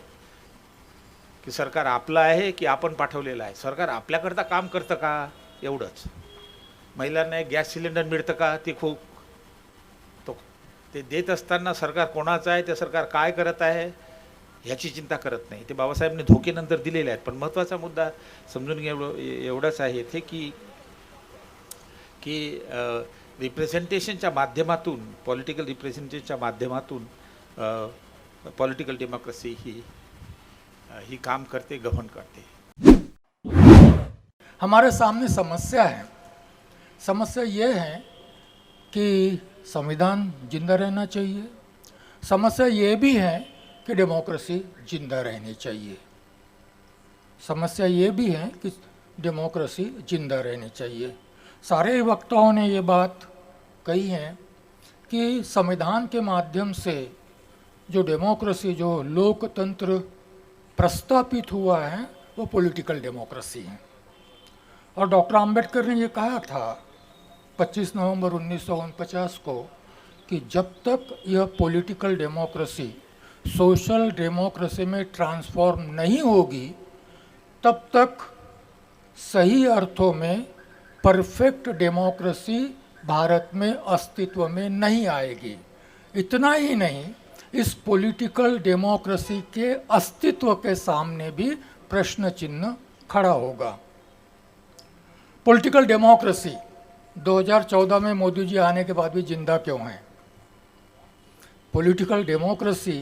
की सरकार आपलं आहे की आपण पाठवलेलं आहे. सरकार आपल्याकरता काम करतं का, एवढंच. महिलांना एक गॅस सिलेंडर मिळतं का, ते खूप ते देत असताना सरकार कोणाचं आहे, ते सरकार काय करत आहे ह्याची चिंता करत नाही. ते बाबासाहेबांनी धोकेनंतर दिलेले आहेत. पण महत्त्वाचा मुद्दा समजून एवढंच आहे इथे की रिप्रेझेंटेशनच्या माध्यमातून, पॉलिटिकल रिप्रेझेंटेशनच्या माध्यमातून पॉलिटिकल डेमोक्रेसी ही काम करते, गव्हर्न करते. हमारे सामने समस्या है. समस्या ये है कि संविधान जिंदा रहना चाहिए. समस्या ये भी है कि डेमोक्रेसी जिंदा रहनी चाहिए. समस्या ये भी है कि डेमोक्रेसी जिंदा रहनी चाहिए. सारे वक्ताओं ने ये बात कही है कि संविधान के माध्यम से जो डेमोक्रेसी, जो लोकतंत्र प्रस्तापित हुआ है, वो पॉलिटिकल डेमोक्रेसी है। और डॉक्टर आम्बेडकर ने ये कहा था 25 नवंबर 1949 को कि जब तक यह पॉलिटिकल डेमोक्रेसी सोशल डेमोक्रेसी में ट्रांसफॉर्म नहीं होगी, तब तक सही अर्थों में परफेक्ट डेमोक्रेसी भारत में अस्तित्व में नहीं आएगी। इतना ही नहीं, इस पॉलिटिकल डेमोक्रेसी के अस्तित्व के सामने भी प्रश्न चिन्ह खड़ा होगा। पॉलिटिकल डेमोक्रेसी 2014 में मोदी जी आने के बाद भी जिंदा क्यों है? पॉलिटिकल डेमोक्रेसी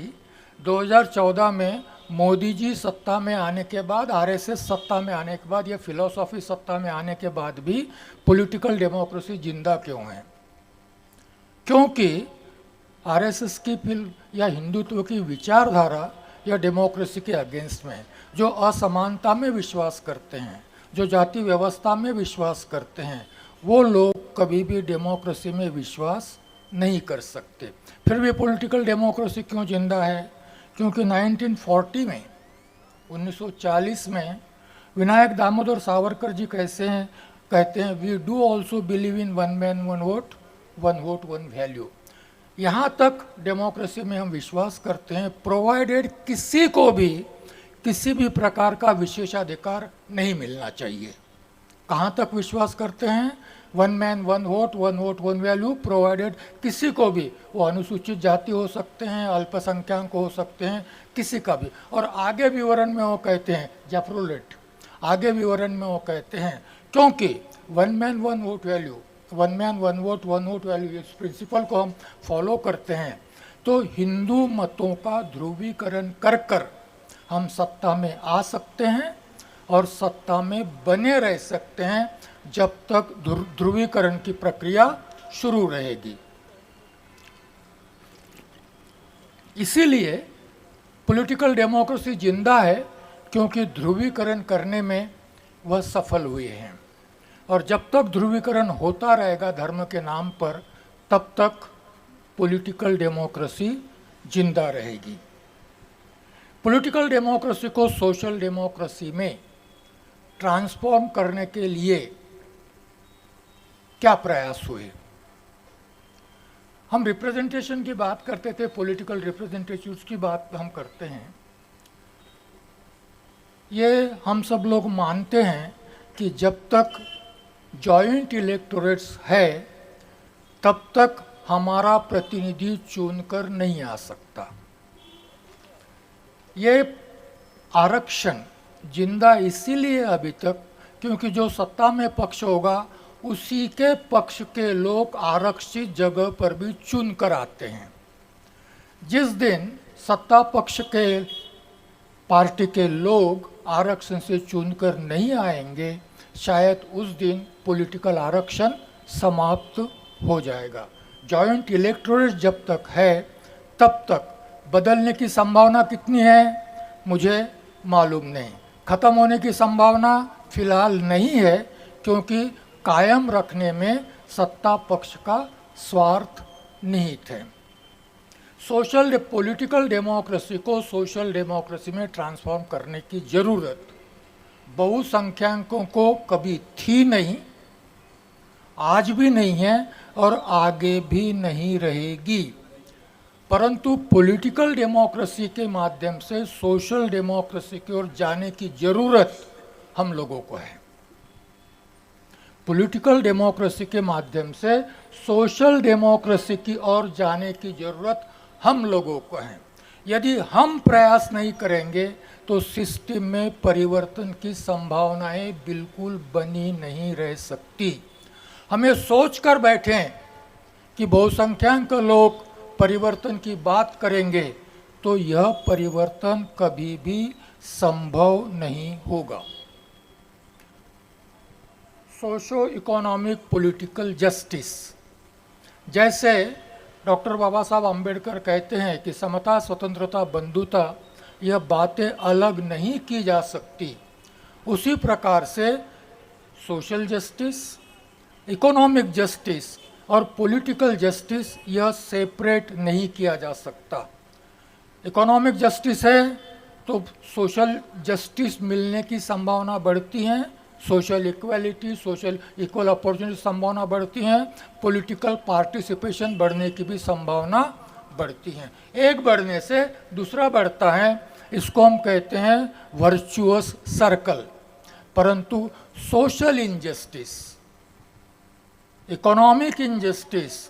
2014 में मोदी जी सत्ता में आने के बाद, आरएसएस सत्ता में आने के बाद, या फिलॉसफी सत्ता में आने के बाद भी पॉलिटिकल डेमोक्रेसी जिंदा क्यों है? क्योंकि आरएसएस की फिर या हिंदुत्व की विचारधारा या डेमोक्रेसी के अगेंस्ट में, जो असमानता में विश्वास करते हैं, जो जाति व्यवस्था में विश्वास करते हैं, वो लोग कभी भी डेमोक्रेसी में विश्वास नहीं कर सकते। फिर भी पॉलिटिकल डेमोक्रेसी क्यों जिंदा है? क्योंकि 1940 में, 1940 में विनायक दामोदर सावरकर जी कहते हैं we do also believe in one man one vote one value. यहाँ तक डेमोक्रेसी में हम विश्वास करते हैं, प्रोवाइडेड किसी को भी किसी भी प्रकार का विशेषाधिकार नहीं मिलना चाहिए। कहाँ तक विश्वास करते हैं? One man one vote one value, provided किसी को भी, वो अनुसूचित जाति हो सकते हैं, अल्पसंख्यक हो सकते हैं, किसी का भी। और आगे विवरण में वो कहते हैं, जेफ्रोलेट आगे विवरण में वो कहते हैं, क्योंकि one man one vote value, one man one vote value, इस प्रिंसिपल को हम फॉलो करते हैं, तो हिंदू मतों का ध्रुवीकरण कर कर हम सत्ता में आ सकते हैं और सत्ता में बने रह सकते हैं जब तक ध्रुवीकरण की प्रक्रिया शुरू रहेगी। इसीलिए पॉलिटिकल डेमोक्रेसी जिंदा है, क्योंकि ध्रुवीकरण करने में वह सफल हुए हैं। और जब तक ध्रुवीकरण होता रहेगा धर्म के नाम पर, तब तक पॉलिटिकल डेमोक्रेसी जिंदा रहेगी। पॉलिटिकल डेमोक्रेसी को सोशल डेमोक्रेसी में ट्रांसफॉर्म करने के लिए क्या प्रयास हुए? हम रिप्रेजेंटेशन की बात करते थे, पॉलिटिकल रिप्रेजेंटेटिव्स की बात हम करते हैं। ये हम सब लोग मानते हैं कि जब तक जॉइंट इलेक्टोरेट्स है, तब तक हमारा प्रतिनिधि चुनकर नहीं आ सकता। ये आरक्षण जिंदा इसीलिए अभी तक, क्योंकि जो सत्ता में पक्ष होगा उसी के पक्ष के लोग आरक्षित जगह पर भी चुन कर आते हैं। जिस दिन सत्ता पक्ष के पार्टी के लोग आरक्षण से चुनकर नहीं आएंगे, शायद उस दिन पॉलिटिकल आरक्षण समाप्त हो जाएगा। जॉइंट इलेक्टोरेट जब तक है, तब तक बदलने की संभावना कितनी है मुझे मालूम नहीं। खत्म होने की संभावना फिलहाल नहीं है, क्योंकि कायम रखने में सत्ता पक्ष का स्वार्थ निहित है। पॉलिटिकल डेमोक्रेसी को सोशल डेमोक्रेसी में ट्रांसफॉर्म करने की जरूरत बहुसंख्यकों को कभी थी नहीं, आज भी नहीं है और आगे भी नहीं रहेगी। परंतु पॉलिटिकल डेमोक्रेसी के माध्यम से सोशल डेमोक्रेसी की ओर जाने की जरूरत हम लोगों को है। पॉलिटिकल डेमोक्रेसी के माध्यम से सोशल डेमोक्रेसी की ओर जाने की जरूरत हम लोगों को है। यदि हम प्रयास नहीं करेंगे तो सिस्टम में परिवर्तन की संभावनाएं बिल्कुल बनी नहीं रह सकती। हमें सोच कर बैठें कि बहुसंख्यक लोग परिवर्तन की बात करेंगे तो यह परिवर्तन कभी भी संभव नहीं होगा। सोशो इकोनॉमिक पॉलिटिकल जस्टिस, जैसे डॉक्टर बाबा साहब अम्बेडकर कहते हैं कि समता, स्वतंत्रता, बंधुता, यह बातें अलग नहीं की जा सकती, उसी प्रकार से सोशल जस्टिस, इकोनॉमिक जस्टिस और पॉलिटिकल जस्टिस यह सेपरेट नहीं किया जा सकता। इकोनॉमिक जस्टिस है तो सोशल जस्टिस मिलने की संभावना बढ़ती है, social equality, social equal opportunity संभावना बढ़ती है, पॉलिटिकल पार्टिसिपेशन बढ़ने की भी संभावना बढ़ती है। एक बढ़ने से दूसरा बढ़ता है, इसको हम कहते हैं वर्चुअस सर्कल। परंतु social injustice, economic injustice,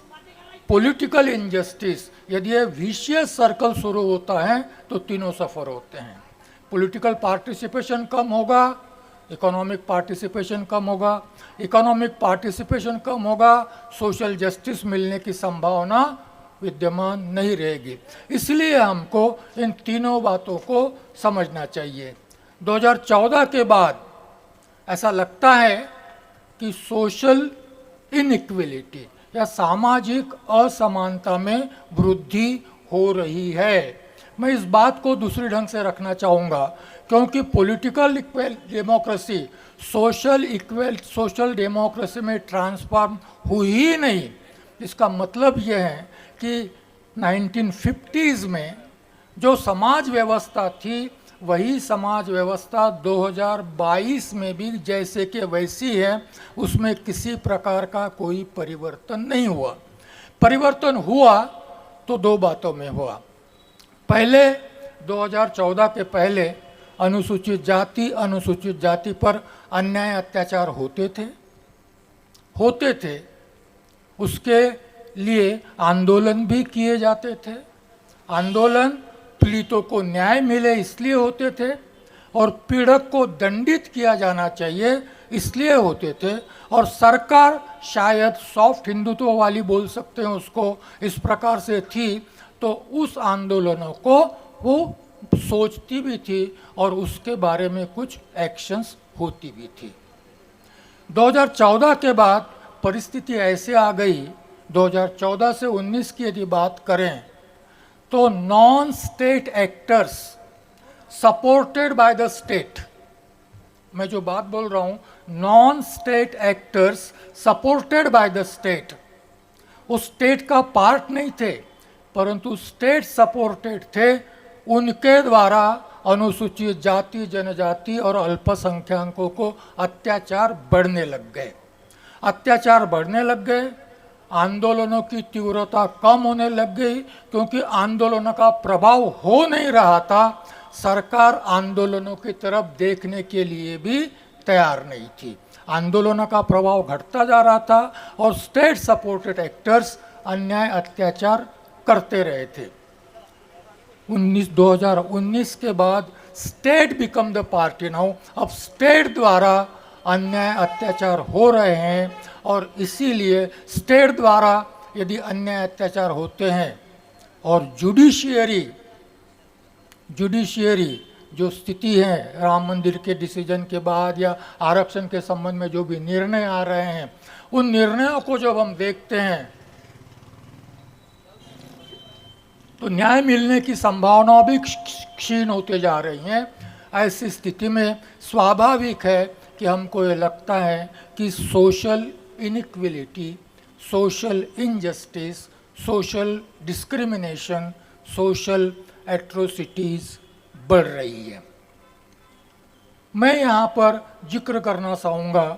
political injustice, यदि ये विशियस सर्कल शुरू होता है तो तीनों सफ़र होते हैं। पॉलिटिकल पार्टिसिपेशन कम होगा, इकोनॉमिक पार्टिसिपेशन कम होगा, इकोनॉमिक पार्टिसिपेशन कम होगा, सोशल जस्टिस मिलने की संभावना विद्यमान नहीं रहेगी। इसलिए हमको इन तीनों बातों को समझना चाहिए। 2014 के बाद ऐसा लगता है कि सोशल इनइक्वलिटी या सामाजिक असमानता में वृद्धि हो रही है। मैं इस बात को दूसरे ढंग से रखना चाहूँगा, क्योंकि पॉलिटिकल डेमोक्रेसी सोशल डेमोक्रेसी में ट्रांसफॉर्म हुई ही नहीं। इसका मतलब यह है कि 1950s में जो समाज व्यवस्था थी वही समाज व्यवस्था 2022 में भी जैसे कि वैसी है, उसमें किसी प्रकार का कोई परिवर्तन नहीं हुआ। परिवर्तन हुआ तो दो बातों में हुआ। पहले 2014 के पहले अनुसूचित जाति पर अन्याय अत्याचार होते थे, उसके लिए आंदोलन भी किए जाते थे। आंदोलन पीड़ितों को न्याय मिले इसलिए होते थे और पीड़क को दंडित किया जाना चाहिए इसलिए होते थे। और सरकार शायद सॉफ्ट हिंदुत्व वाली बोल सकते हैं उसको, इस प्रकार से थी, तो उस आंदोलनों को वो सोचती भी थी और उसके बारे में कुछ एक्शंस होती भी थी। 2014 के बाद परिस्थिति ऐसे आ गई, 2014 से 19 की यदि बात करें तो non state actors supported by the state, मैं जो बात बोल रहा हूं, non state actors supported by the state, उस स्टेट का पार्ट नहीं थे परंतु स्टेट सपोर्टेड थे, उनके द्वारा अनुसूचित जाति, जनजाति और अल्पसंख्यकों को अत्याचार बढ़ने लग गए। आंदोलनों की तीव्रता कम होने लग गई क्योंकि आंदोलनों का प्रभाव हो नहीं रहा था। सरकार आंदोलनों की तरफ देखने के लिए भी तैयार नहीं थी। आंदोलनों का प्रभाव घटता जा रहा था और स्टेट सपोर्टेड एक्टर्स अन्याय अत्याचार करते रहे थे। 2019 के बाद state become the party now. अब स्टेट द्वारा अन्याय अत्याचार हो रहे हैं और इसीलिए स्टेट द्वारा यदि अन्याय अत्याचार होते हैं और जुडिशियरी जो स्थिति है राम मंदिर के डिसीजन के बाद या आरक्षण के संबंध में जो भी निर्णय आ रहे हैं, उन निर्णयों को जब हम देखते हैं तो न्याय मिलने की संभावना भी क्षीण होते जा रही हैं। ऐसी स्थिति में स्वाभाविक है कि हमको ये लगता है कि social inequality, social injustice, social discrimination, social atrocities बढ़ रही है। मैं यहाँ पर जिक्र करना चाहूँगा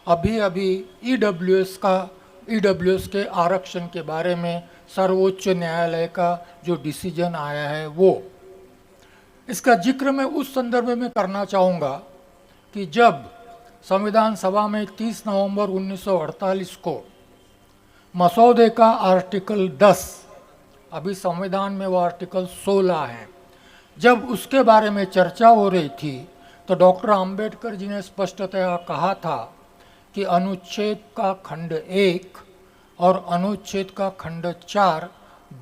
अभी ईडब्ल्यूएस के आरक्षण के बारे में सर्वोच्च न्यायालय का जो डिसीजन आया है वो, इसका जिक्र मैं उस संदर्भ में करना चाहूँगा कि जब संविधान सभा में 30 नवंबर 1948 को मसौदे का आर्टिकल 10, अभी संविधान में वो आर्टिकल 16 है, जब उसके बारे में चर्चा हो रही थी तो डॉक्टर अंबेडकर जी ने स्पष्टतया कहा था कि अनुच्छेद का खंड 1 और अनुच्छेद का खंड 4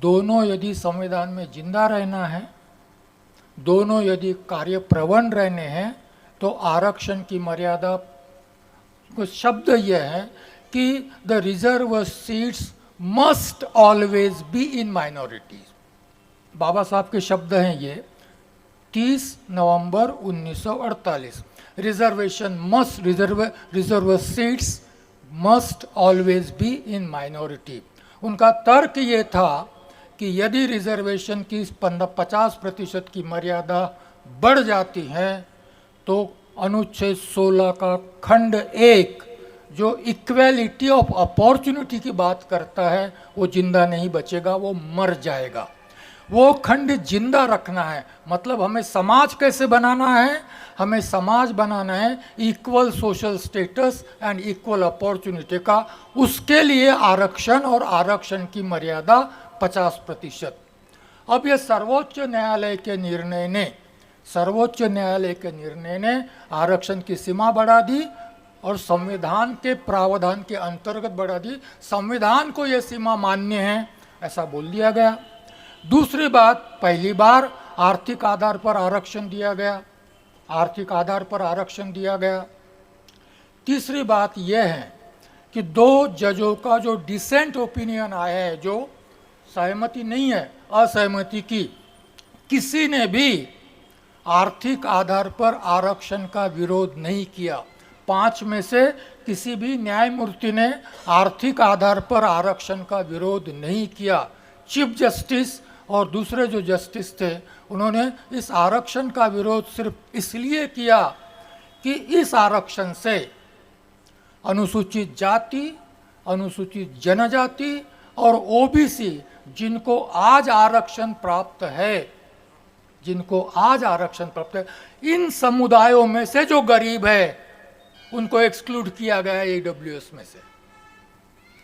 दोनों यदि संविधान में जिंदा रहना है, दोनों यदि कार्यप्रवण रहने हैं, तो आरक्षण की मर्यादा को शब्द यह है कि the reserve seats must always be in minorities. Baba Saheb के शब्द हैं ये, 30 नवंबर 1948। Reserve seats must always be in minority. उनका तर्क ये था कि यदि रिजर्वेशन की 50% की मर्यादा बढ़ जाती है तो अनुच्छेद 16 का खंड 1 जो इक्वेलिटी ऑफ अपॉर्चुनिटी की बात करता है वो जिंदा नहीं बचेगा, वो मर जाएगा। वो खंड जिंदा रखना है। मतलब हमें समाज कैसे बनाना है? हमें समाज बनाना है equal social status and equal opportunity का। उसके लिए आरक्षण और आरक्षण की मर्यादा 50%। अब ये सर्वोच्च न्यायालय के निर्णय ने आरक्षण की सीमा बढ़ा दी और संविधान के प्रावधान के अंतर्गत बढ़ा दी। संविधान को यह सीमा मान्य है ऐसा बोल दिया गया। दूसरी बात, पहली बार आर्थिक आधार पर आरक्षण दिया गया। तीसरी बात यह है कि 2 जजों का जो डिसेंट ओपिनियन आया है, जो सहमति नहीं है, असहमति की, किसी ने भी आर्थिक आधार पर आरक्षण का विरोध नहीं किया। 5 में से किसी भी न्यायमूर्ति ने आर्थिक आधार पर आरक्षण का विरोध नहीं किया। चीफ जस्टिस और दूसरे जो जस्टिस थे उन्होंने इस आरक्षण का विरोध सिर्फ इसलिए किया कि इस आरक्षण से अनुसूचित जाति, अनुसूचित जनजाति और ओबीसी जिनको आज आरक्षण प्राप्त है, इन समुदायों में से जो गरीब है उनको एक्सक्लूड किया गया ईडब्ल्यूएस में से।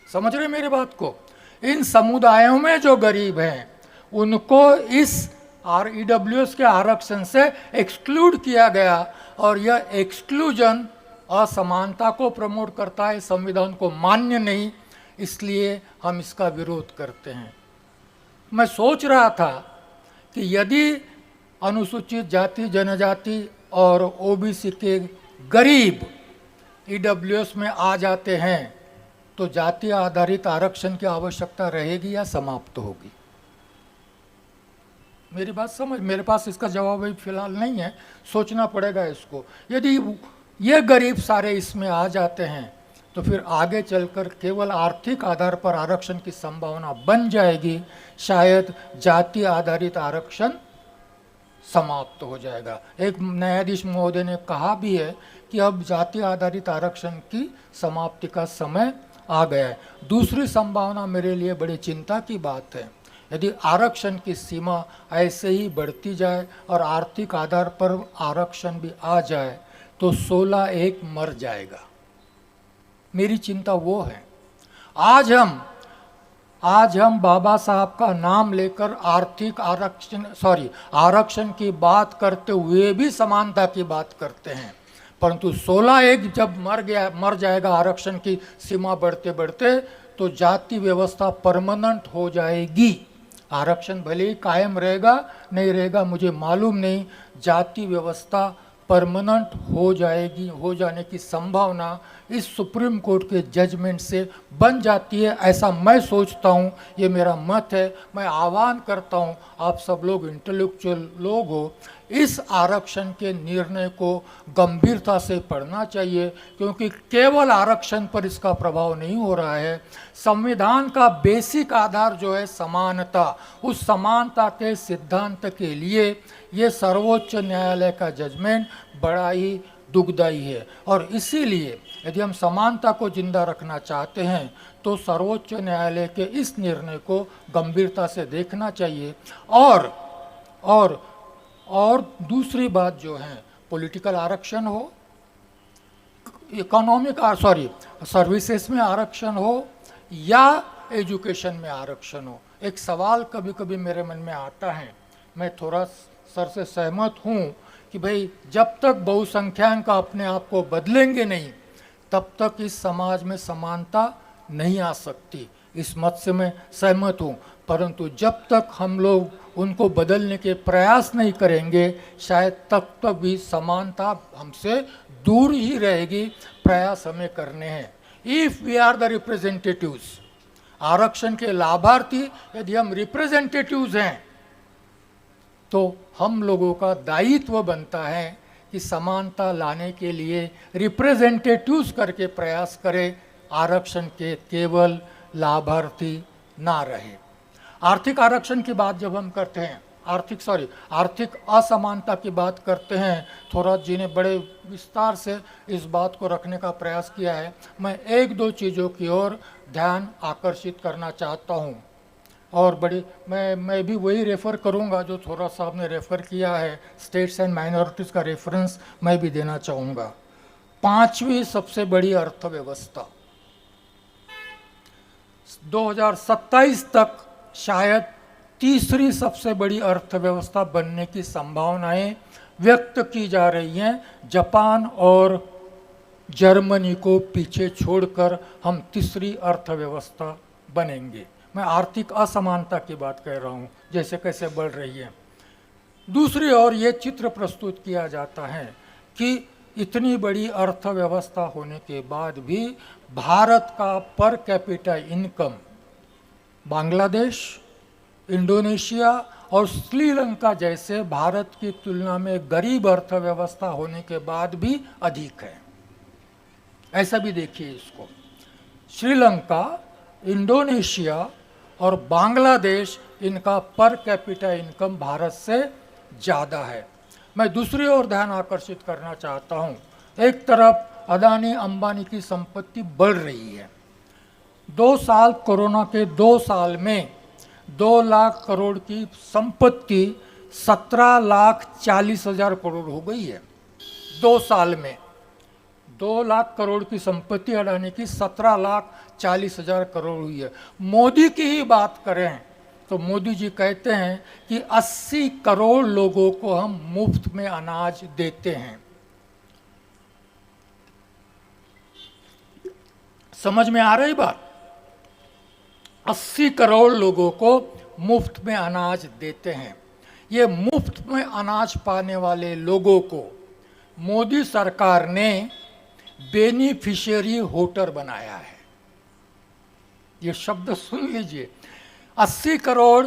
समझ रहे मेरी बात को? इन समुदायों में जो गरीब हैं उनको इस ईडब्ल्यूएस के आरक्षण से एक्सक्लूड किया गया और यह एक्सक्लूजन असमानता को प्रमोट करता है, संविधान को मान्य नहीं, इसलिए हम इसका विरोध करते हैं। मैं सोच रहा था कि यदि अनुसूचित जाति, जनजाति और ओबीसी के गरीब ईडब्ल्यूएस में आ जाते हैं तो जाति आधारित आरक्षण की आवश्यकता रहेगी या समाप्त होगी? मेरी बात समझ, मेरे पास इसका जवाब अभी फिलहाल नहीं है, सोचना पड़ेगा इसको। यदि ये गरीब सारे इसमें आ जाते हैं तो फिर आगे चलकर केवल आर्थिक आधार पर आरक्षण की संभावना बन जाएगी, शायद जाति आधारित आरक्षण समाप्त हो जाएगा। एक न्यायाधीश महोदय ने कहा भी है कि अब जाति आधारित आरक्षण की समाप्ति का समय आ गया है। दूसरी संभावना मेरे लिए बड़ी चिंता की बात है, यदि आरक्षण की सीमा ऐसे ही बढ़ती जाए और आर्थिक आधार पर आरक्षण भी आ जाए तो 16(1) मर जाएगा। मेरी चिंता वो है। आज हम बाबा साहब का नाम लेकर आरक्षण की बात करते हुए भी समानता की बात करते हैं, परंतु 16(1) जब मर जाएगा आरक्षण की सीमा बढ़ते बढ़ते तो जाति व्यवस्था परमानेंट हो जाएगी। आरक्षण भले ही कायम रहेगा नहीं रहेगा मुझे मालूम नहीं, जाति व्यवस्था परमानेंट हो जाएगी, हो जाने की संभावना इस सुप्रीम कोर्ट के जजमेंट से बन जाती है, ऐसा मैं सोचता हूँ। ये मेरा मत है। मैं आह्वान करता हूँ आप सब लोग इंटेलेक्चुअल लोग हो, इस आरक्षण के निर्णय को गंभीरता से पढ़ना चाहिए, क्योंकि केवल आरक्षण पर इसका प्रभाव नहीं हो रहा है। संविधान का बेसिक आधार जो है समानता, उस समानता के सिद्धांत के लिए ये सर्वोच्च न्यायालय का जजमेंट बड़ा ही दुखदायी है। और इसीलिए यदि हम समानता को जिंदा रखना चाहते हैं तो सर्वोच्च न्यायालय के इस निर्णय को गंभीरता से देखना चाहिए। और दूसरी बात जो है, पॉलिटिकल आरक्षण हो, सर्विसेज में आरक्षण हो या एजुकेशन में आरक्षण हो, एक सवाल कभी कभी मेरे मन में आता है, मैं थोड़ा सर से सहमत हूँ कि भाई जब तक बहुसंख्यांक अपने आप को बदलेंगे नहीं तब तक इस समाज में समानता नहीं आ सकती। इस मत से मैं सहमत हूँ, परंतु जब तक हम लोग उनको बदलने के प्रयास नहीं करेंगे शायद तब तक भी समानता हमसे दूर ही रहेगी। प्रयास हमें करने हैं। If we are the representatives, आरक्षण के लाभार्थी यदि हम रिप्रेजेंटेटिव्स हैं तो हम लोगों का दायित्व बनता है कि समानता लाने के लिए रिप्रेजेंटेटिव्स करके प्रयास करें, आरक्षण के केवल लाभार्थी ना रहे। आर्थिक आरक्षण की बात जब हम करते हैं, आर्थिक असमानता की बात करते हैं, थोरात जी ने बड़े विस्तार से इस बात को रखने का प्रयास किया है। मैं एक दो चीज़ों की ओर ध्यान आकर्षित करना चाहता हूँ और मैं भी वही रेफ़र करूँगा जो थोरात साहब ने रेफ़र किया है। स्टेट्स एंड माइनॉरिटीज़ का रेफरेंस मैं भी देना चाहूँगा। 5वीं सबसे बड़ी अर्थव्यवस्था 2027 तक शायद तीसरी सबसे बड़ी अर्थव्यवस्था बनने की संभावनाएं व्यक्त की जा रही हैं। जापान और जर्मनी को पीछे छोड़कर हम तीसरी अर्थव्यवस्था बनेंगे। मैं आर्थिक असमानता की बात कह रहा हूँ, जैसे कैसे बढ़ रही है। दूसरी ओर ये चित्र प्रस्तुत किया जाता है कि इतनी बड़ी अर्थव्यवस्था होने के बाद भी भारत का per capita income Bangladesh, Indonesia और श्रीलंका जैसे भारत की तुलना में गरीब अर्थव्यवस्था होने के बाद भी अधिक है। ऐसा भी देखिए इसको, श्रीलंका, इंडोनेशिया और बांग्लादेश, इनका पर कैपिटा इनकम भारत से ज़्यादा है। मैं दूसरी ओर ध्यान आकर्षित करना चाहता हूँ। एक तरफ अदानी अंबानी की संपत्ति बढ़ रही है। 2 साल, कोरोना के 2 साल में 2 लाख करोड़ की संपत्ति 17,40,000 करोड़ हो गई है। 2 साल में 2 लाख करोड़ की संपत्ति अडानी की 17,40,000 करोड़ हुई है। मोदी की ही बात करें तो मोदी जी कहते हैं कि 80 करोड़ लोगों को हम मुफ्त में अनाज देते हैं। समझ में आ रही बात? 80 करोड़ लोगों को मुफ्त में अनाज देते हैं। ये मुफ्त में अनाज पाने वाले लोगों को मोदी सरकार ने बेनिफिशियरी होटर बनाया है। ये शब्द सुन लीजिए, 80 करोड़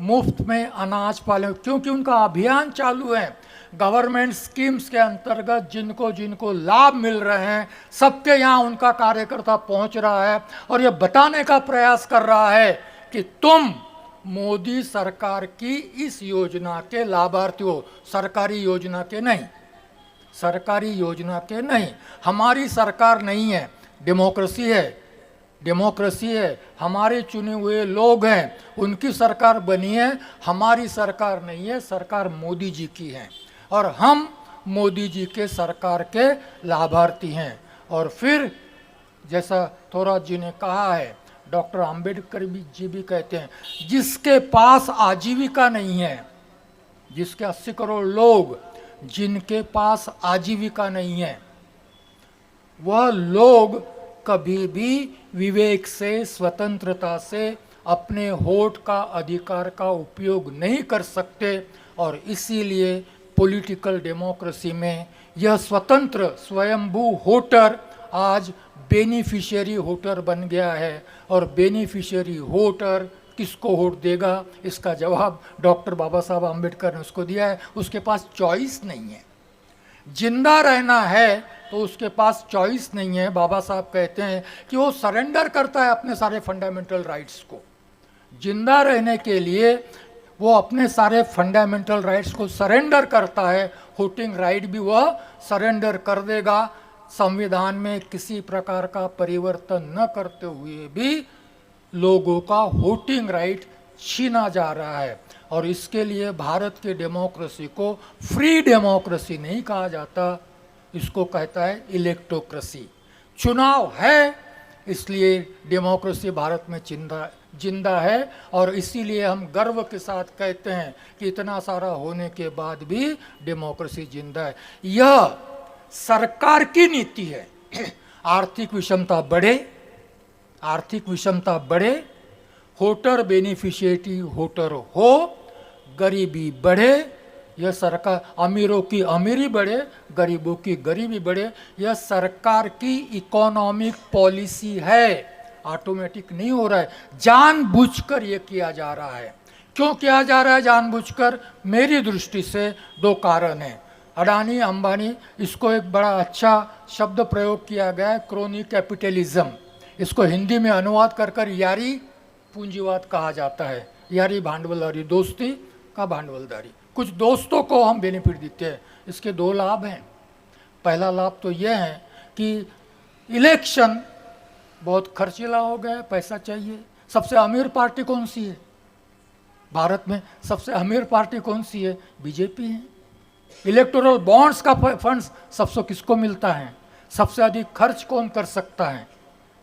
मुफ्त में अनाज पाले, क्योंकि उनका अभियान चालू है। गवर्नमेंट स्कीम्स के अंतर्गत जिनको जिनको लाभ मिल रहे हैं, सबके यहाँ उनका कार्यकर्ता पहुँच रहा है और ये बताने का प्रयास कर रहा है कि तुम मोदी सरकार की इस योजना के लाभार्थी हो, सरकारी योजना के नहीं, सरकारी योजना के नहीं। हमारी सरकार नहीं है, डेमोक्रेसी है, डेमोक्रेसी है, हमारे चुने हुए लोग हैं, उनकी सरकार बनी है, हमारी सरकार नहीं है, सरकार मोदी जी की है और हम मोदी जी के सरकार के लाभार्थी हैं। और फिर जैसा थोरात जी ने कहा है, डॉक्टर अंबेडकर जी भी कहते हैं, जिसके पास आजीविका नहीं है, जिसके 80 करोड़ लोग जिनके पास आजीविका नहीं है, वह लोग कभी भी विवेक से, स्वतंत्रता से अपने वोट का अधिकार का उपयोग नहीं कर सकते। और इसीलिए पॉलिटिकल डेमोक्रेसी में यह स्वतंत्र स्वयंभू वोटर आज बेनिफिशियरी वोटर बन गया है। और बेनिफिशियरी वोटर किसको वोट देगा, इसका जवाब डॉक्टर बाबा साहब आम्बेडकर ने उसको दिया है। उसके पास चॉइस नहीं है, जिंदा रहना है तो उसके पास चॉइस नहीं है। बाबा साहब कहते हैं कि वो सरेंडर करता है अपने सारे फंडामेंटल राइट्स को। जिंदा रहने के लिए वो अपने सारे फंडामेंटल राइट्स को सरेंडर करता है। वोटिंग राइट भी वह सरेंडर कर देगा। संविधान में किसी प्रकार का परिवर्तन न करते हुए भी लोगों का वोटिंग राइट छीना जा रहा है। और इसके लिए भारत के डेमोक्रेसी को फ्री डेमोक्रेसी नहीं कहा जाता, इसको कहता है इलेक्टोक्रेसी। चुनाव है, इसलिए डेमोक्रेसी भारत में जिंदा है। और इसीलिए हम गर्व के साथ कहते हैं कि इतना सारा होने के बाद भी डेमोक्रेसी जिंदा है। यह सरकार की नीति है। आर्थिक विषमता बढ़े, आर्थिक विषमता बढ़े, वोटर बेनिफिशियरी वोटर हो, गरीबी बढ़े, यह सरकार, अमीरों की अमीरी बढ़े, गरीबों की गरीबी बढ़े, यह सरकार की इकोनॉमिक पॉलिसी है। ऑटोमेटिक नहीं हो रहा है, जानबूझकर यह किया जा रहा है। क्यों किया जा रहा है जानबूझकर? मेरी दृष्टि से 2 कारण हैं। अडानी अंबानी, इसको एक बड़ा अच्छा शब्द प्रयोग किया गया है, क्रोनी कैपिटलिज्म। इसको हिंदी में अनुवाद कर यारी पूंजीवाद कहा जाता है। यारी भांडवलदारी, दोस्ती का भांडवलदारी। कुछ दोस्तों को हम बेनिफिट देते हैं, इसके दो लाभ हैं। पहला लाभ तो यह है कि इलेक्शन बहुत खर्चीला हो गया है, पैसा चाहिए। सबसे अमीर पार्टी कौन सी है भारत में? सबसे अमीर पार्टी कौन सी है? बीजेपी है। इलेक्टोरल बॉन्ड्स का फंड्स सबसे किसको मिलता है? सबसे अधिक खर्च कौन कर सकता है?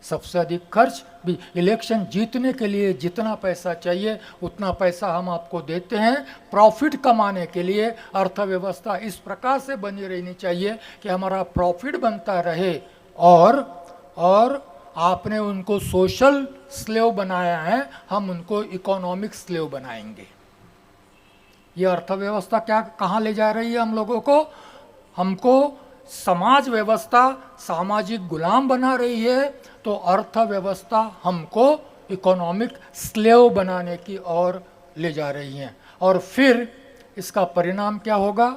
सबसे अधिक खर्च भी इलेक्शन जीतने के लिए जितना पैसा चाहिए उतना पैसा हम आपको देते हैं। प्रॉफिट कमाने के लिए अर्थव्यवस्था इस प्रकार से बनी रहनी चाहिए कि हमारा प्रॉफिट बनता रहे, और आपने उनको सोशल स्लेव बनाया है, हम उनको इकोनॉमिक स्लेव बनाएंगे। ये अर्थव्यवस्था क्या कहाँ ले जा रही है हम लोगों को? हमको समाज व्यवस्था सामाजिक गुलाम बना रही है, तो अर्थव्यवस्था हमको इकोनॉमिक स्लेव बनाने की ओर ले जा रही है। और फिर इसका परिणाम क्या होगा?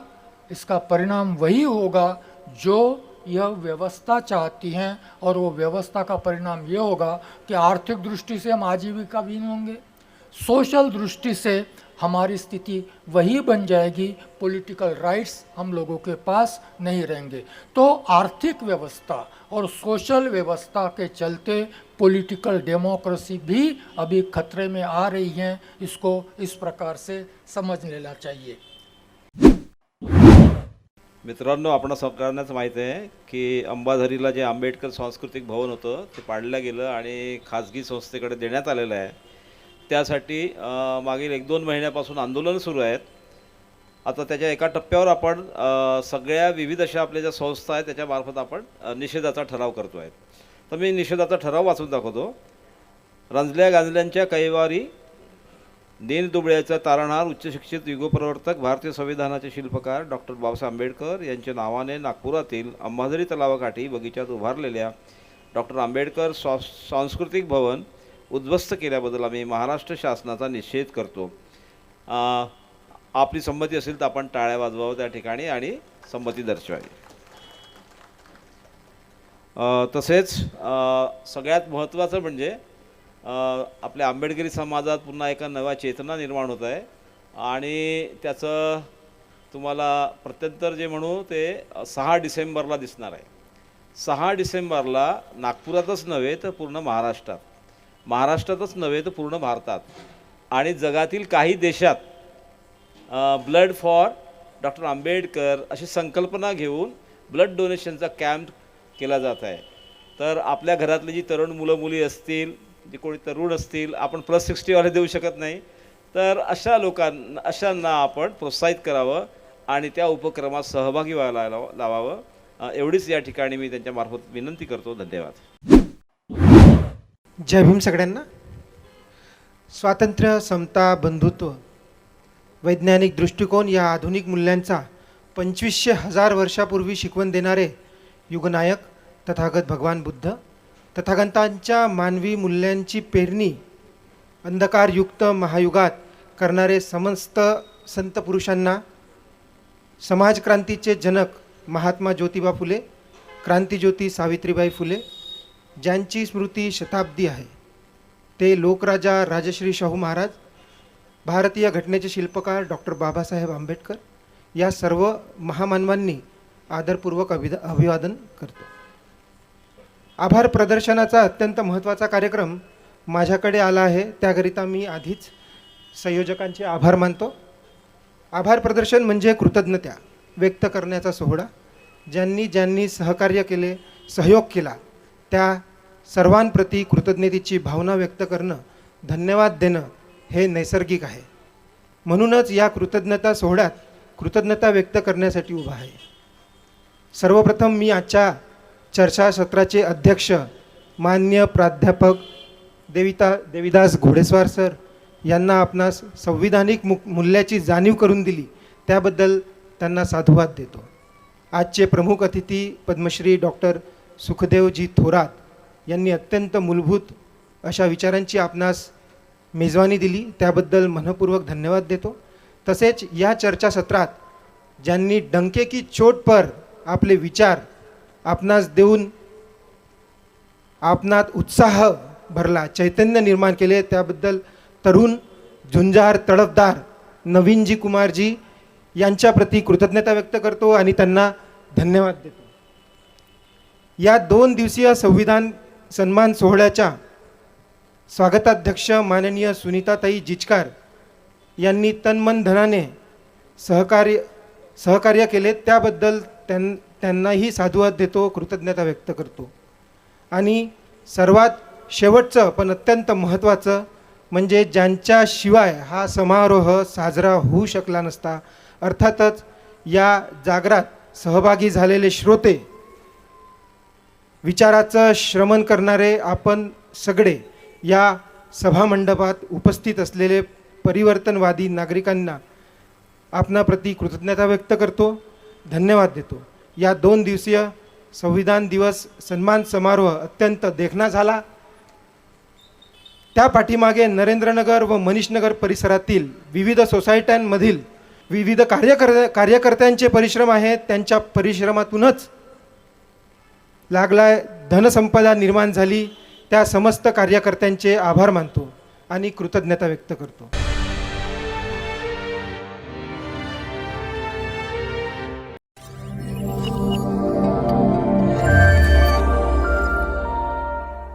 इसका परिणाम वही होगा जो यह व्यवस्था चाहती हैं, और वो व्यवस्था का परिणाम ये होगा कि आर्थिक दृष्टि से हम आजीविकाहीन होंगे, सोशल दृष्टि से हमारी स्थिति वही बन जाएगी, पॉलिटिकल राइट्स हम लोगों के पास नहीं रहेंगे। तो आर्थिक व्यवस्था और सोशल व्यवस्था के चलते पॉलिटिकल डेमोक्रेसी भी अभी खतरे में आ रही है। इसको इस प्रकार से समझ लेना चाहिए। मित्रांनो, आपण सगळ्यांनाच माहीत आहे की अंबाझरीला जे आंबेडकर सांस्कृतिक भवन होतं ते पाडलं गेलं आणि खाजगी संस्थेकडे देण्यात आलेलं आहे। त्यासाठी मागील 1-2 महिन्यापासून आंदोलन सुरू आहेत। आता त्याच्या एका टप्प्यावर आपण सगळ्या विविध अशा आपल्या ज्या संस्था आहेत त्याच्यामार्फत आपण निषेधाचा ठराव करतो आहे। तर मी निषेधाचा ठराव वाचून दाखवतो। रंजल्या गांजल्यांच्या कैवारी दीनदुबळ्याचा तारणहार उच्चशिक्षित युगप्रवर्तक भारतीय संविधानाचे शिल्पकार डॉक्टर बाबासाहेब आंबेडकर यांच्या नावाने नागपुरातील अंबाझरी तलावाकाठी बगीच्यात उभारलेल्या डॉक्टर आंबेडकर सांस्कृतिक भवन उद्ध्वस्त केल्याबद्दल आम्ही महाराष्ट्र शासनाचा निषेध करतो। आपली संमती असेल तर आपण टाळ्या वाजवावं त्या ठिकाणी आणि संमती दर्शवावी। तसेच सगळ्यात महत्त्वाचं म्हणजे आपल्या आंबेडकरी समाजात पुन्हा एका नव्या चेतना निर्माण होत आहे आणि त्याचं तुम्हाला प्रत्युत्तर जे म्हणू ते 6 डिसेंबरला दिसणार आहे। 6 डिसेंबरला नागपुरातच नव्हे तर पूर्ण महाराष्ट्रातच नव्हे तर पूर्ण भारतात आणि जगातील काही देशात ब्लड फॉर डॉक्टर आंबेडकर अशी संकल्पना घेऊन ब्लड डोनेशनचा कॅम्प केला जात आहे। तर आपल्या घरातली जी तरुण मुलं मुली असतील, जे कोणी तरुण असतील, आपण +60 वाले देऊ शकत नाही, तर अशांना आपण प्रोत्साहित करावं आणि त्या उपक्रमात सहभागी व्हायला लावावं, एवढीच या ठिकाणी मी त्यांच्यामार्फत विनंती करतो। धन्यवाद। जय भीम सगळ्यांना। स्वातंत्र्य, समता, बंधुत्व, वैज्ञानिक दृष्टिकोन या आधुनिक मूल्यांचा 2500 वर्षापूर्वी शिकवण देणारे युगनायक तथागत भगवान बुद्ध, तथागतांच्या मानवी मूल्यांची पेरणी अंधकारयुक्त महायुगात करणारे समस्त संत पुरुषांना, समाजक्रांतीचे जनक महात्मा ज्योतिबा फुले, क्रांतिज्योती सावित्रीबाई फुले, ज्यांची स्मृती शताब्दी आहे, ते लोकराजा राजश्री शाहू महाराज, भारतीय घटनेचे शिल्पकार डॉक्टर बाबासाहेब आंबेडकर, या सर्व महामानवांनी आदरपूर्वक अभिवादन करतो। आभार प्रदर्शनाचा अत्यंत महत्त्वाचा कार्यक्रम माझ्याकडे आला आहे, त्याकरिता मी आधीच संयोजकांचे आभार मानतो। आभार प्रदर्शन म्हणजे कृतज्ञता व्यक्त करण्याचा सोहळा। ज्यांनी सहकार्य केले, सहयोग केला, त्या सर्वांप्रती कृतज्ञतेची भावना व्यक्त करणं, धन्यवाद देणं हे नैसर्गिक आहे। म्हणूनच या कृतज्ञता सोहळ्यात कृतज्ञता व्यक्त करण्यासाठी उभा आहे। सर्वप्रथम मी आजच्या चर्चासत्राचे अध्यक्ष माननीय प्राध्यापक देविदास घोडेस्वार सर यांना आपणास संविधानिक मूल्याची जाणीव करून दिली त्याबद्दल त्यांना साधुवाद देतो। आजचे प्रमुख अतिथी पद्मश्री डॉक्टर सुखदेवजी थोरात यांनी अत्यंत मूलभूत अशा विचारांची आपणास मेजवानी दिली, त्याबद्दल मनपूर्वक धन्यवाद देतो। तसेच या चर्चासत्रात ज्यांनी डंके की चोट पर आपले विचार आपणास देऊन आपणात उत्साह भरला, चैतन्य निर्माण केले, त्याबद्दल तरुण झुंजार तडफदार नवीनजी कुमारजी यांच्याप्रती कृतज्ञता व्यक्त करतो आणि त्यांना धन्यवाद देतो. या 2 दिवसीय संविधान सन्मान सोहळ्याच्या स्वागताध्यक्ष माननीय सुनीताताई जिचकार यांनी तनमन धनाने सहकार्य केले, त्याबद्दल त्यांनाही साधुवाद देतो, कृतज्ञता व्यक्त करतो. आणि सर्वात शेवटचं पण अत्यंत महत्त्वाचं म्हणजे ज्यांच्याशिवाय हा समारोह साजरा होऊ शकला नसता, अर्थातच या जागरात सहभागी झालेले श्रोते, विचाराचं श्रमण करणारे आपण सगळे, या सभामंडपात उपस्थित असलेले परिवर्तनवादी नागरिकांना आपणाप्रती कृतज्ञता व्यक्त करतो, धन्यवाद देतो. या 2 दिवसीय संविधान दिवस सन्मान समारोह अत्यंत देखणा झाला. त्या पाठीमागे नरेंद्रनगर व मनीषनगर परिसरातील विविध सोसायट्यांमधील विविध कार्यकर्त्यांचे परिश्रम आहेत. त्यांच्या परिश्रमातूनच लागलाय धनसंपदा निर्माण झाली. त्या समस्त कार्यकर्त्यांचे आभार मानतो आणि कृतज्ञता व्यक्त करतो.